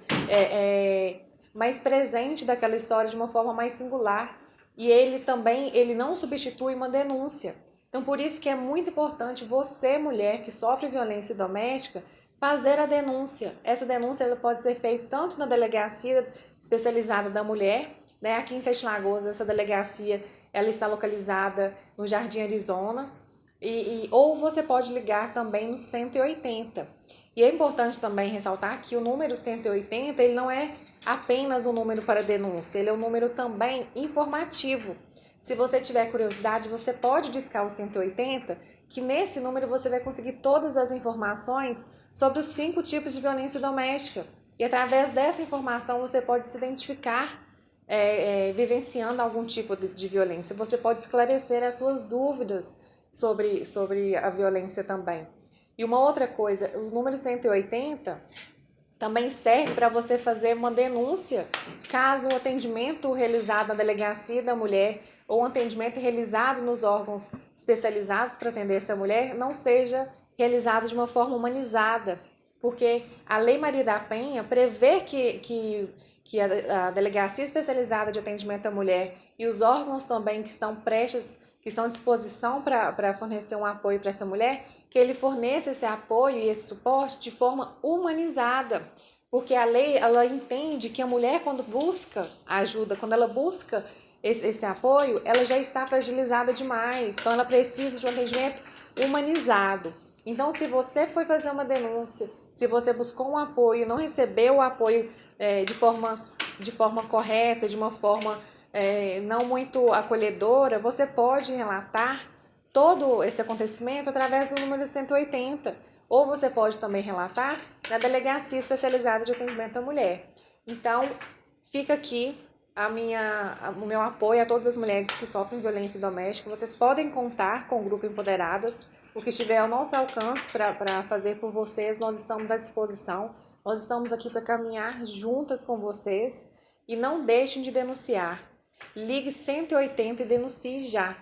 mais presente daquela história de uma forma mais singular. E ele não substitui uma denúncia. Então, por isso que é muito importante você, mulher que sofre violência doméstica, fazer a denúncia. Essa denúncia ela pode ser feita tanto na delegacia especializada da mulher, né? Aqui em Sete Lagoas, essa delegacia ela está localizada no Jardim Arizona, ou você pode ligar também no 180. E é importante também ressaltar que o número 180 ele não é apenas um número para denúncia, ele é um número também informativo. Se você tiver curiosidade, você pode discar o 180, que nesse número você vai conseguir todas as informações sobre os 5 tipos de violência doméstica. E através dessa informação você pode se identificar vivenciando algum tipo de violência. Você pode esclarecer as suas dúvidas sobre a violência também. E uma outra coisa, o número 180 também serve para você fazer uma denúncia caso o atendimento realizado na delegacia da mulher ou um atendimento realizado nos órgãos especializados para atender essa mulher não seja realizado de uma forma humanizada, porque a Lei Maria da Penha prevê que a delegacia especializada de atendimento à mulher e os órgãos também que estão à disposição para fornecer um apoio para essa mulher, que ele forneça esse apoio e esse suporte de forma humanizada, porque a lei ela entende que a mulher quando busca ajuda, quando ela busca esse apoio, ela já está fragilizada demais, então ela precisa de um atendimento humanizado. Então, se você foi fazer uma denúncia, se você buscou um apoio, não recebeu o apoio de forma correta, de uma forma não muito acolhedora, você pode relatar todo esse acontecimento através do número 180, ou você pode também relatar na delegacia especializada de atendimento à mulher. Então, fica aqui o meu apoio a todas as mulheres que sofrem violência doméstica. Vocês podem contar com o Grupo Empoderadas, o que estiver ao nosso alcance para fazer por vocês, nós estamos à disposição. Nós estamos aqui para caminhar juntas com vocês e não deixem de denunciar. Ligue 180 e denuncie já.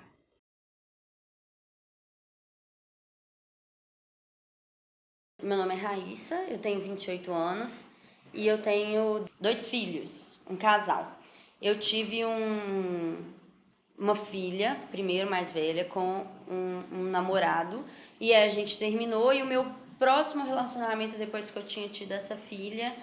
Meu nome é Raíssa, eu tenho 28 anos e eu tenho 2 filhos, um casal. Eu tive uma filha, primeiro mais velha, com um namorado, e a gente terminou, e o meu próximo relacionamento, depois que eu tinha tido essa filha,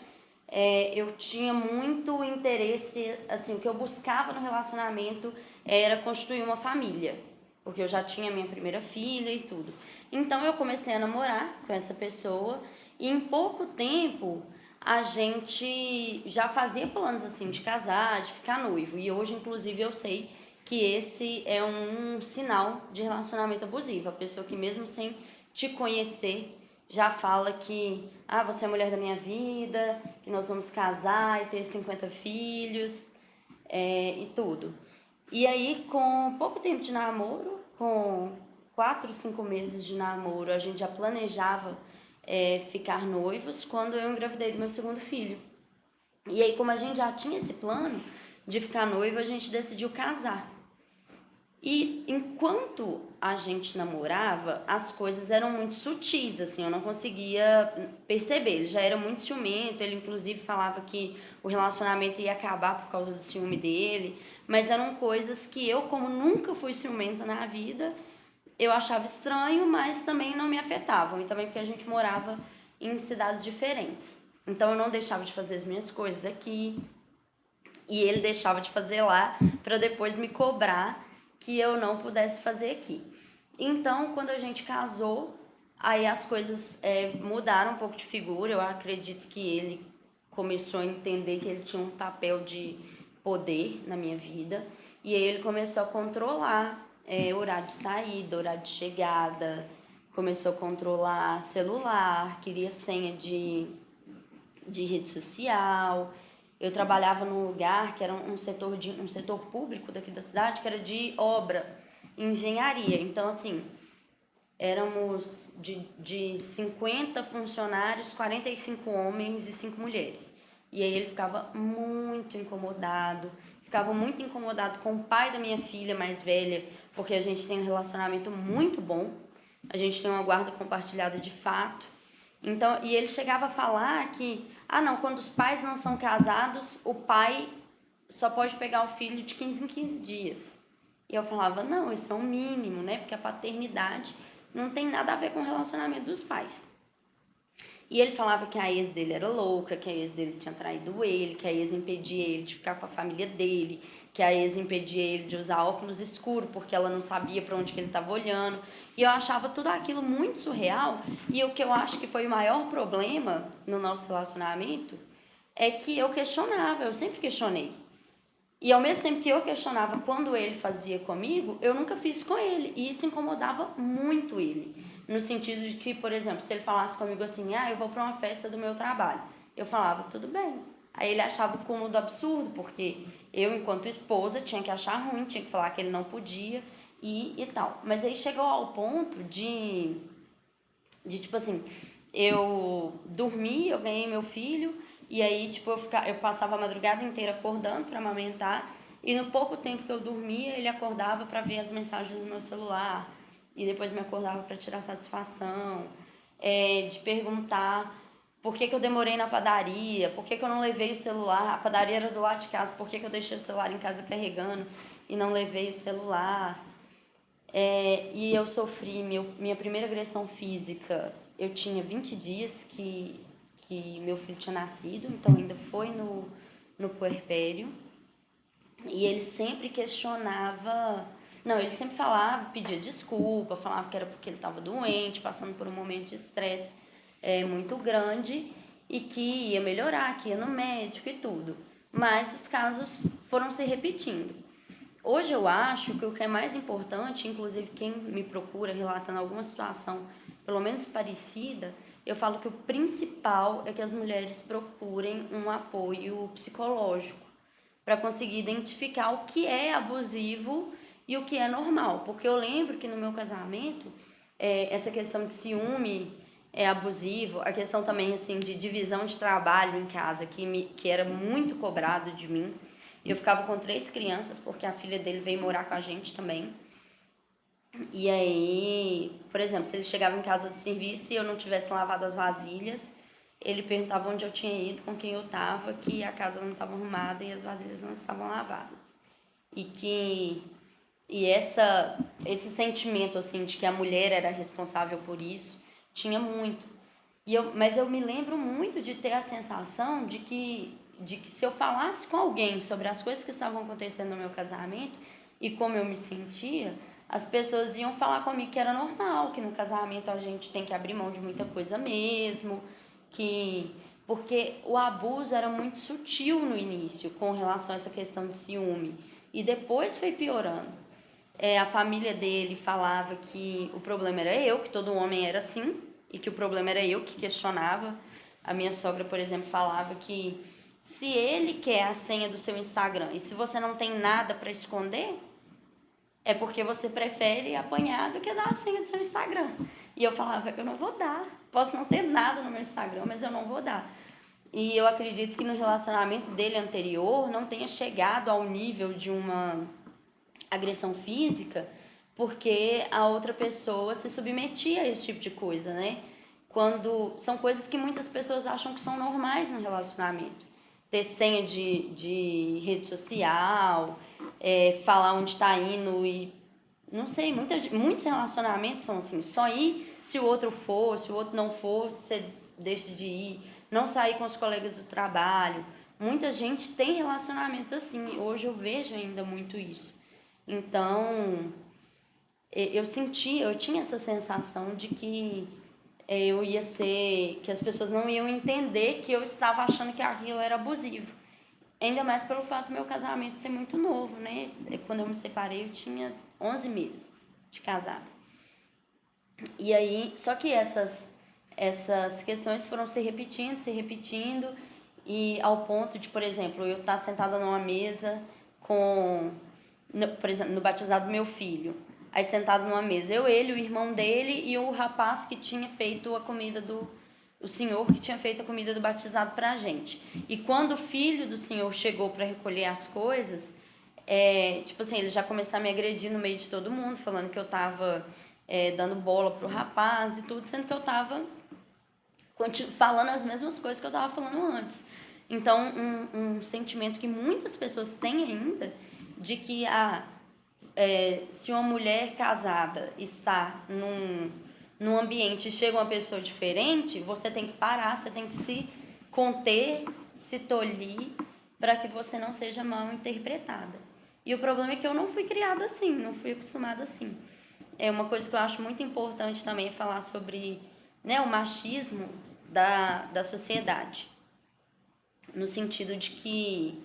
eu tinha muito interesse, assim, o que eu buscava no relacionamento era constituir uma família, porque eu já tinha minha primeira filha e tudo. Então eu comecei a namorar com essa pessoa, e em pouco tempo a gente já fazia planos assim de casar, de ficar noivo. E hoje, inclusive, eu sei que esse é um sinal de relacionamento abusivo. A pessoa que mesmo sem te conhecer já fala que você é a mulher da minha vida, que nós vamos casar e ter 50 filhos e tudo. E aí, com pouco tempo de namoro, com 4, 5 meses de namoro, a gente já planejava ficar noivos quando eu engravidei do meu segundo filho. E aí, como a gente já tinha esse plano de ficar noivo, a gente decidiu casar. E enquanto a gente namorava, as coisas eram muito sutis, assim, eu não conseguia perceber. Ele já era muito ciumento, ele inclusive falava que o relacionamento ia acabar por causa do ciúme dele, mas eram coisas que eu, como nunca fui ciumenta na vida, eu achava estranho, mas também não me afetavam, e também porque a gente morava em cidades diferentes. Então eu não deixava de fazer as minhas coisas aqui e ele deixava de fazer lá para depois me cobrar que eu não pudesse fazer aqui. Então, quando a gente casou, aí as coisas mudaram um pouco de figura. Eu acredito que ele começou a entender que ele tinha um papel de poder na minha vida. E aí ele começou a controlar horário de saída, horário de chegada, começou a controlar celular, queria senha de rede social. Eu trabalhava num lugar que era um setor público daqui da cidade, que era de obra, engenharia. Então, assim, éramos de 50 funcionários, 45 homens e 5 mulheres. E aí ele ficava muito incomodado com o pai da minha filha mais velha, porque a gente tem um relacionamento muito bom, a gente tem uma guarda compartilhada de fato. Então, e ele chegava a falar que, quando os pais não são casados, o pai só pode pegar o filho de 15 em 15 dias. E eu falava, não, isso é um mínimo, né? Porque a paternidade não tem nada a ver com o relacionamento dos pais. E ele falava que a ex dele era louca, que a ex dele tinha traído ele, que a ex impedia ele de ficar com a família dele, que a ex impedia ele de usar óculos escuros porque ela não sabia para onde que ele estava olhando. E eu achava tudo aquilo muito surreal. E o que eu acho que foi o maior problema no nosso relacionamento é que eu questionava, eu sempre questionei. E ao mesmo tempo que eu questionava quando ele fazia comigo, eu nunca fiz com ele. E isso incomodava muito ele. No sentido de que, por exemplo, se ele falasse comigo assim, eu vou para uma festa do meu trabalho. Eu falava, tudo bem. Aí ele achava o cúmulo do absurdo, porque eu, enquanto esposa, tinha que achar ruim, tinha que falar que ele não podia e tal. Mas aí chegou ao ponto de tipo assim, eu dormi, eu ganhei meu filho, e aí, tipo, eu passava a madrugada inteira acordando para amamentar, e no pouco tempo que eu dormia, ele acordava para ver as mensagens do meu celular, e depois me acordava para tirar satisfação, de perguntar por que eu demorei na padaria, por que eu não levei o celular, a padaria era do lado de casa, por que eu deixei o celular em casa carregando e não levei o celular. E eu sofri minha primeira agressão física, eu tinha 20 dias que meu filho tinha nascido, então ainda foi no puerpério, e ele sempre questionava, ele sempre falava, pedia desculpa, falava que era porque ele estava doente, passando por um momento de estresse muito grande, e que ia melhorar, que ia no médico e tudo, mas os casos foram se repetindo. Hoje eu acho que o que é mais importante, inclusive quem me procura relatando alguma situação pelo menos parecida, eu falo que o principal é que as mulheres procurem um apoio psicológico para conseguir identificar o que é abusivo e o que é normal. Porque eu lembro que no meu casamento, essa questão de ciúme abusivo, a questão também assim, de divisão de trabalho em casa, que era muito cobrado de mim. Eu ficava com 3 crianças, porque a filha dele veio morar com a gente também. E aí, por exemplo, se ele chegava em casa de serviço e eu não tivesse lavado as vasilhas, ele perguntava onde eu tinha ido, com quem eu estava, que a casa não estava arrumada e as vasilhas não estavam lavadas. E esse sentimento assim de que a mulher era responsável por isso, tinha muito. Mas eu me lembro muito de ter a sensação de que se eu falasse com alguém sobre as coisas que estavam acontecendo no meu casamento e como eu me sentia, as pessoas iam falar comigo que era normal, que no casamento a gente tem que abrir mão de muita coisa mesmo, porque o abuso era muito sutil no início com relação a essa questão de ciúme, e depois foi piorando. A família dele falava que o problema era eu, que todo homem era assim, e que o problema era eu que questionava. A minha sogra, por exemplo, falava que se ele quer a senha do seu Instagram e se você não tem nada para esconder, é porque você prefere apanhar do que dar a senha do seu Instagram. E eu falava, eu não vou dar. Posso não ter nada no meu Instagram, mas eu não vou dar. E eu acredito que no relacionamento dele anterior não tenha chegado ao nível de uma agressão física, porque a outra pessoa se submetia a esse tipo de coisa, né? Quando são coisas que muitas pessoas acham que são normais no relacionamento. Ter senha de rede social, falar onde está indo e... Não sei, muitos relacionamentos são assim, só ir se o outro for, se o outro não for, você deixa de ir. não sair com os colegas do trabalho. Muita gente tem relacionamentos assim, hoje eu vejo ainda muito isso. Então, eu tinha essa sensação de que eu ia ser, que as pessoas não iam entender que eu estava achando que aquilo era abusivo. Ainda mais pelo fato do meu casamento ser muito novo, né? Quando eu me separei, eu tinha 11 meses de casada. E aí, só que essas questões foram se repetindo, e ao ponto de, por exemplo, eu estar sentada numa mesa por exemplo, no batizado do meu filho. Aí sentado numa mesa, ele, o irmão dele e o rapaz que tinha feito a comida o senhor que tinha feito a comida do batizado pra gente. E quando o filho do senhor chegou para recolher as coisas, tipo assim, ele já começou a me agredir no meio de todo mundo, falando que eu tava dando bola pro rapaz e tudo, sendo que eu tava falando as mesmas coisas que eu tava falando antes. Então, um sentimento que muitas pessoas têm ainda, de que se uma mulher casada está num ambiente e chega uma pessoa diferente, você tem que parar, você tem que se conter, se tolir, para que você não seja mal interpretada. E o problema é que eu não fui criada assim, não fui acostumada assim. É uma coisa que eu acho muito importante também falar sobre, né, o machismo da sociedade. No sentido de que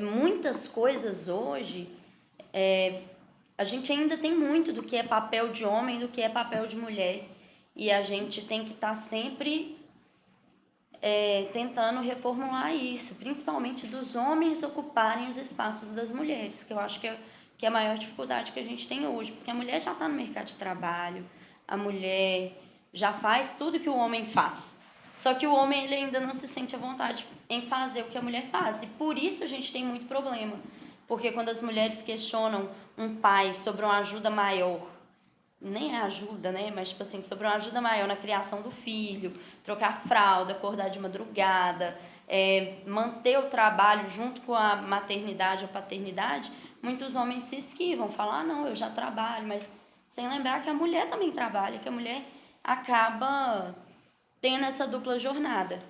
muitas coisas hoje, a gente ainda tem muito do que é papel de homem, do que é papel de mulher. E a gente tem que estar sempre tentando reformular isso, principalmente dos homens ocuparem os espaços das mulheres, que eu acho que é a maior dificuldade que a gente tem hoje, porque a mulher já está no mercado de trabalho, a mulher já faz tudo que o homem faz. Só que o homem ele ainda não se sente à vontade em fazer o que a mulher faz. E por isso a gente tem muito problema. Porque quando as mulheres questionam um pai sobre uma ajuda maior, nem é ajuda, né? Mas tipo assim, sobre uma ajuda maior na criação do filho, trocar fralda, acordar de madrugada, manter o trabalho junto com a maternidade ou paternidade, muitos homens se esquivam, falam, não, eu já trabalho, mas sem lembrar que a mulher também trabalha, que a mulher acaba tendo essa dupla jornada,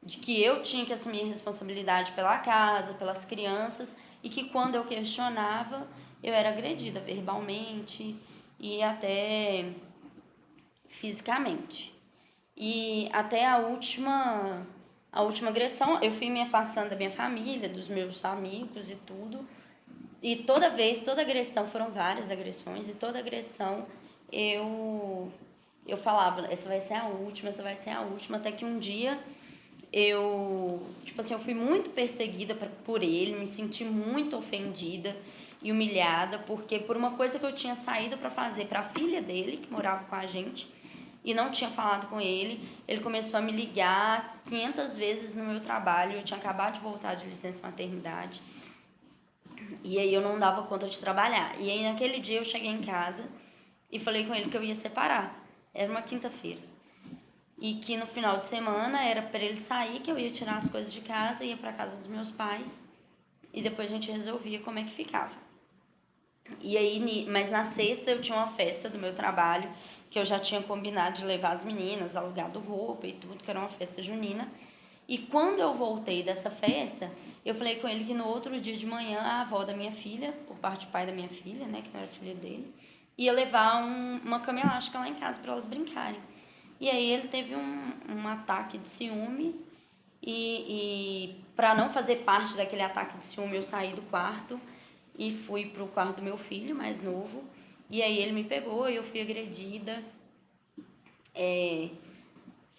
de que eu tinha que assumir responsabilidade pela casa, pelas crianças, e que quando eu questionava, eu era agredida verbalmente e até fisicamente. E até a última agressão, eu fui me afastando da minha família, dos meus amigos e tudo. E toda agressão, foram várias agressões, e toda agressão eu falava, essa vai ser a última, até que um dia eu fui muito perseguida por ele, me senti muito ofendida e humilhada, porque por uma coisa que eu tinha saído para fazer para a filha dele, que morava com a gente, e não tinha falado com ele, ele começou a me ligar 500 vezes no meu trabalho, eu tinha acabado de voltar de licença maternidade, e aí eu não dava conta de trabalhar. E aí naquele dia eu cheguei em casa e falei com ele que eu ia separar. Era uma quinta-feira. E que no final de semana era para ele sair, que eu ia tirar as coisas de casa, ia para casa dos meus pais e depois a gente resolvia como é que ficava. E aí, mas na sexta eu tinha uma festa do meu trabalho, que eu já tinha combinado de levar as meninas, alugado roupa e tudo, que era uma festa junina. E quando eu voltei dessa festa, eu falei com ele que no outro dia de manhã a avó da minha filha, por parte do pai da minha filha, né, que não era filha dele, ia levar uma cama elástica lá em casa para elas brincarem. E aí ele teve um ataque de ciúme e para não fazer parte daquele ataque de ciúme eu saí do quarto e fui pro quarto do meu filho mais novo. E aí ele me pegou e eu fui agredida.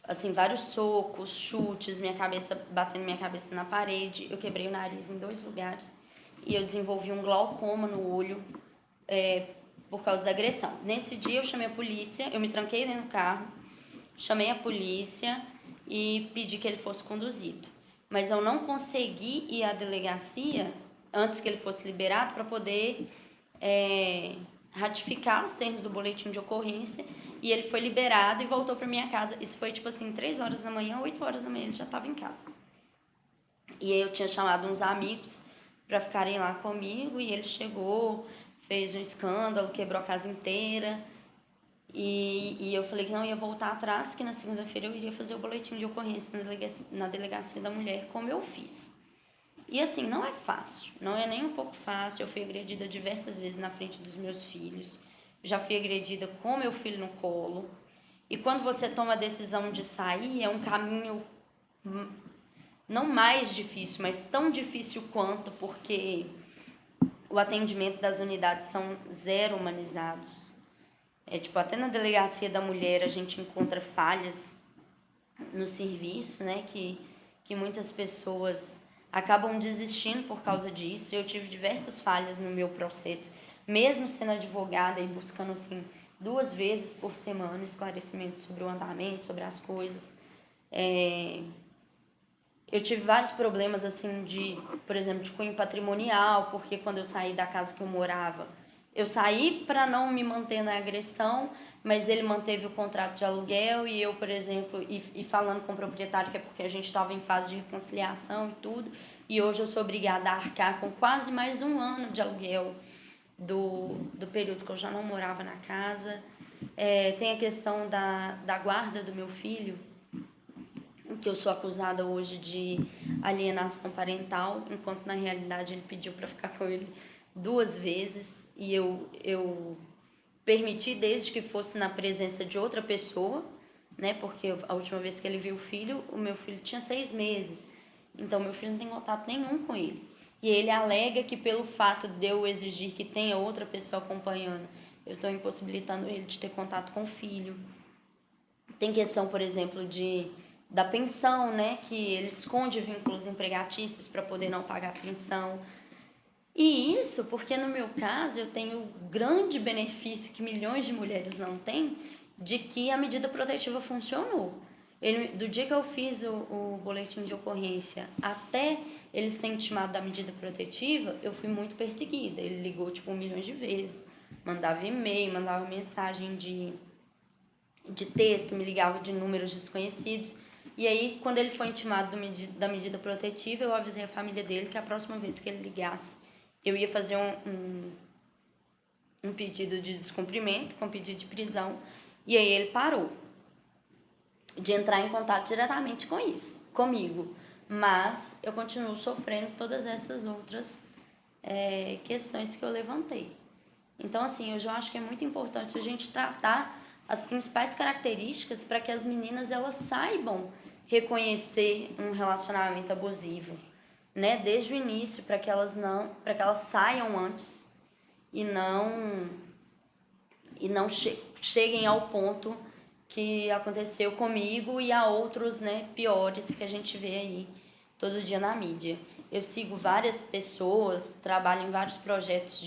Assim, vários socos, chutes, batendo minha cabeça na parede. Eu quebrei o nariz em 2 lugares e eu desenvolvi um glaucoma no olho por causa da agressão. Nesse dia eu chamei a polícia, eu me tranquei dentro do carro, chamei a polícia e pedi que ele fosse conduzido. Mas eu não consegui ir à delegacia antes que ele fosse liberado para poder ratificar os termos do boletim de ocorrência, e ele foi liberado e voltou para minha casa. Isso foi 3 horas da manhã, 8 horas da manhã ele já estava em casa. E aí eu tinha chamado uns amigos para ficarem lá comigo e ele chegou, fez um escândalo, quebrou a casa inteira E eu falei que não ia voltar atrás, que na segunda-feira eu iria fazer o boletim de ocorrência na delegacia da mulher, como eu fiz. E assim, não é fácil, não é nem um pouco fácil. Eu fui agredida diversas vezes na frente dos meus filhos, já fui agredida com meu filho no colo. E quando você toma a decisão de sair, é um caminho não mais difícil, mas tão difícil quanto, porque o atendimento das unidades são zero humanizados. Até na delegacia da mulher a gente encontra falhas no serviço, né, que muitas pessoas acabam desistindo por causa disso. Eu tive diversas falhas no meu processo, mesmo sendo advogada e buscando, assim, 2 vezes por semana esclarecimento sobre o andamento, sobre as coisas. Eu tive vários problemas, assim, por exemplo, de cunho patrimonial, porque quando eu saí da casa que eu morava, eu saí para não me manter na agressão, mas ele manteve o contrato de aluguel e eu, por exemplo, e falando com o proprietário que é porque a gente estava em fase de reconciliação e tudo, e hoje eu sou obrigada a arcar com quase mais 1 ano de aluguel do período que eu já não morava na casa. Tem a questão da guarda do meu filho, que eu sou acusada hoje de alienação parental, enquanto na realidade ele pediu para ficar com ele 2 vezes. E eu permiti desde que fosse na presença de outra pessoa, né? Porque a última vez que ele viu o meu filho tinha 6 meses. Então, meu filho não tem contato nenhum com ele. E ele alega que pelo fato de eu exigir que tenha outra pessoa acompanhando, eu estou impossibilitando ele de ter contato com o filho. Tem questão, por exemplo, da pensão, né? Que ele esconde vínculos empregatícios para poder não pagar a pensão. E isso porque, no meu caso, eu tenho o grande benefício que milhões de mulheres não têm, de que a medida protetiva funcionou. Do dia que eu fiz o boletim de ocorrência até ele ser intimado da medida protetiva, eu fui muito perseguida. Ele ligou, 1 milhão de vezes, mandava e-mail, mandava mensagem de texto, me ligava de números desconhecidos. E aí, quando ele foi intimado da medida protetiva, eu avisei a família dele que a próxima vez que ele ligasse, eu ia fazer um pedido de descumprimento, com pedido de prisão, e aí ele parou de entrar em contato diretamente comigo. Mas eu continuo sofrendo todas essas outras questões que eu levantei. Então, assim, eu já acho que é muito importante a gente tratar as principais características para que as meninas elas saibam reconhecer um relacionamento abusivo, né, desde o início, para que elas saiam antes e não cheguem ao ponto que aconteceu comigo e a outros, né, piores que a gente vê aí todo dia na mídia. Eu sigo várias pessoas, trabalho em vários projetos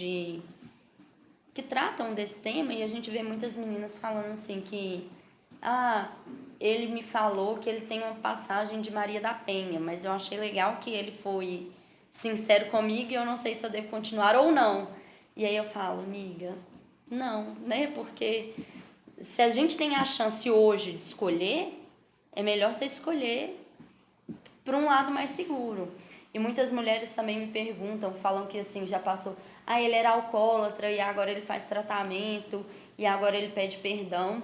que tratam desse tema, e a gente vê muitas meninas falando assim que ele me falou que ele tem uma passagem de Maria da Penha, mas eu achei legal que ele foi sincero comigo e eu não sei se eu devo continuar ou não. E aí eu falo, amiga, não, né? Porque se a gente tem a chance hoje de escolher, é melhor você escolher para um lado mais seguro. E muitas mulheres também me perguntam, falam que assim, já passou, ele era alcoólatra e agora ele faz tratamento e agora ele pede perdão.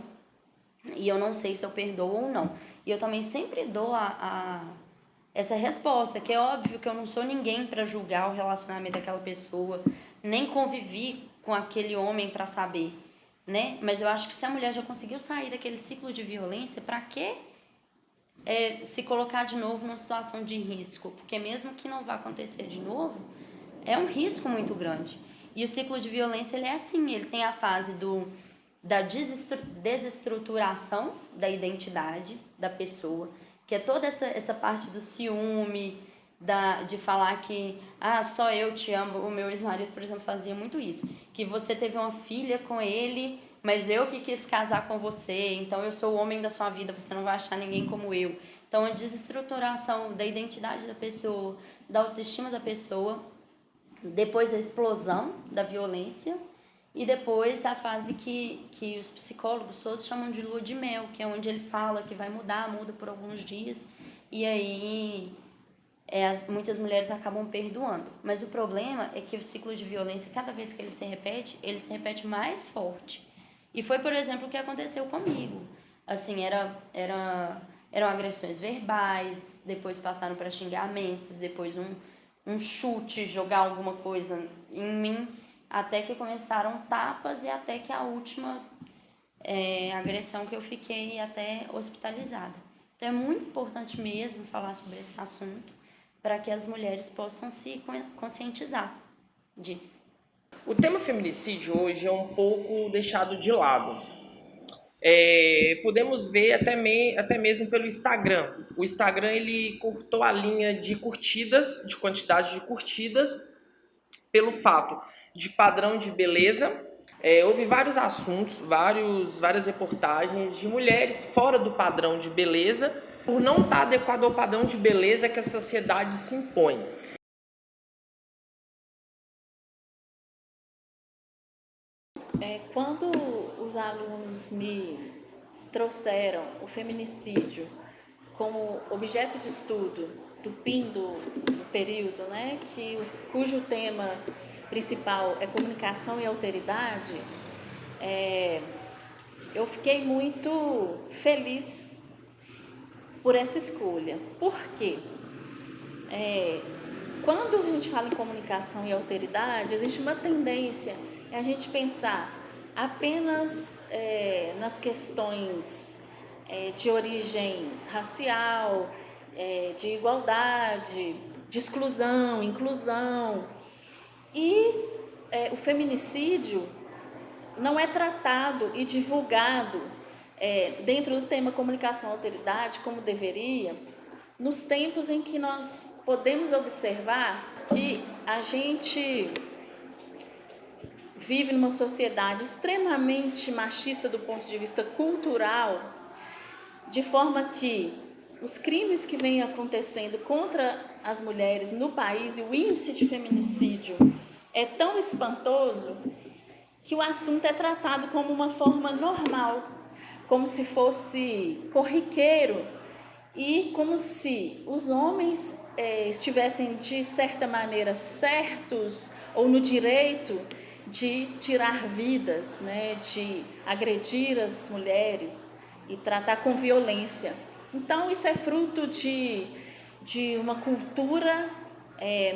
E eu não sei se eu perdoo ou não. E eu também sempre dou essa resposta, que é óbvio que eu não sou ninguém para julgar o relacionamento daquela pessoa, nem convivi com aquele homem para saber, né? Mas eu acho que se a mulher já conseguiu sair daquele ciclo de violência, para que se colocar de novo numa situação de risco? Porque mesmo que não vá acontecer de novo, é um risco muito grande. E o ciclo de violência, ele é assim, ele tem a fase da desestruturação da identidade da pessoa, que é toda essa parte do ciúme, de falar que só eu te amo. O meu ex-marido, por exemplo, fazia muito isso, que você teve uma filha com ele, mas eu que quis casar com você, então eu sou o homem da sua vida, você não vai achar ninguém como eu. Então a desestruturação da identidade da pessoa, da autoestima da pessoa, depois a explosão da violência, e depois a fase que os psicólogos todos chamam de lua de mel, que é onde ele fala que vai muda por alguns dias, e aí muitas mulheres acabam perdoando. Mas o problema é que o ciclo de violência, cada vez que ele se repete mais forte. E foi, por exemplo, o que aconteceu comigo. Assim, eram agressões verbais, depois passaram para xingamentos, depois um chute, jogar alguma coisa em mim, até que começaram tapas e até que a última agressão que eu fiquei até hospitalizada. Então é muito importante mesmo falar sobre esse assunto para que as mulheres possam se conscientizar disso. O tema feminicídio hoje é um pouco deixado de lado. Podemos ver até mesmo pelo Instagram. O Instagram ele cortou a linha de curtidas, de quantidade de curtidas, pelo fato de padrão de beleza. Houve vários assuntos, várias reportagens de mulheres fora do padrão de beleza, por não estar adequado ao padrão de beleza que a sociedade se impõe. Quando os alunos me trouxeram o feminicídio como objeto de estudo do PIN do período, né, cujo tema principal é comunicação e alteridade, eu fiquei muito feliz por essa escolha. Por quê? Quando a gente fala em comunicação e alteridade, existe uma tendência a gente pensar apenas nas questões de origem racial, de igualdade, de exclusão, inclusão. E o feminicídio não é tratado e divulgado dentro do tema comunicação e alteridade como deveria, nos tempos em que nós podemos observar que a gente vive numa sociedade extremamente machista do ponto de vista cultural, de forma que os crimes que vêm acontecendo contra as mulheres no país e o índice de feminicídio é tão espantoso que o assunto é tratado como uma forma normal, como se fosse corriqueiro e como se os homens estivessem, de certa maneira, certos ou no direito de tirar vidas, né, de agredir as mulheres e tratar com violência. Então, isso é fruto de uma cultura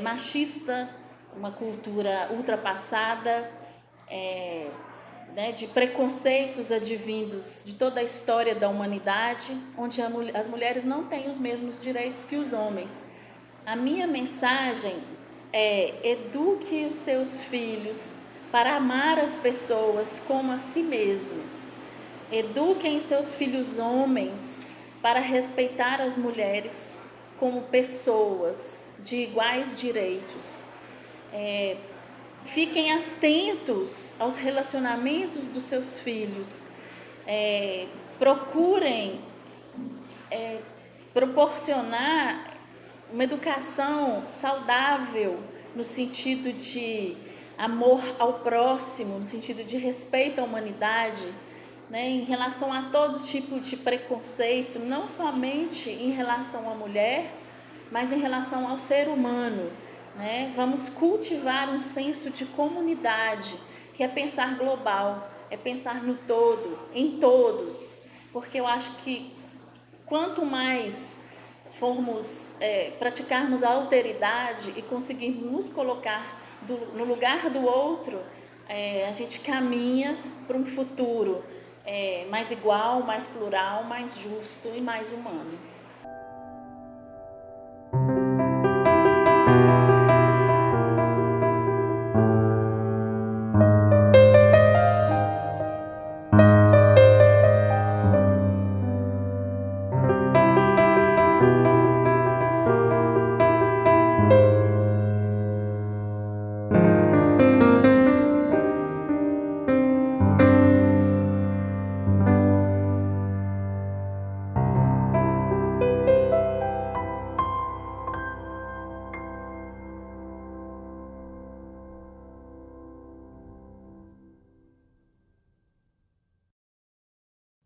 machista, uma cultura ultrapassada, de preconceitos advindos de toda a história da humanidade, onde as mulheres não têm os mesmos direitos que os homens. A minha mensagem é: eduque os seus filhos para amar as pessoas como a si mesmo. Eduquem os seus filhos homens para respeitar as mulheres como pessoas de iguais direitos. Fiquem atentos aos relacionamentos dos seus filhos. Procurem proporcionar uma educação saudável no sentido de amor ao próximo, no sentido de respeito à humanidade, né, em relação a todo tipo de preconceito, não somente em relação à mulher, mas em relação ao ser humano. Né? Vamos cultivar um senso de comunidade, que é pensar global, é pensar no todo, em todos, porque eu acho que quanto mais praticarmos a alteridade e conseguirmos nos colocar no lugar do outro, a gente caminha para um futuro mais igual, mais plural, mais justo e mais humano.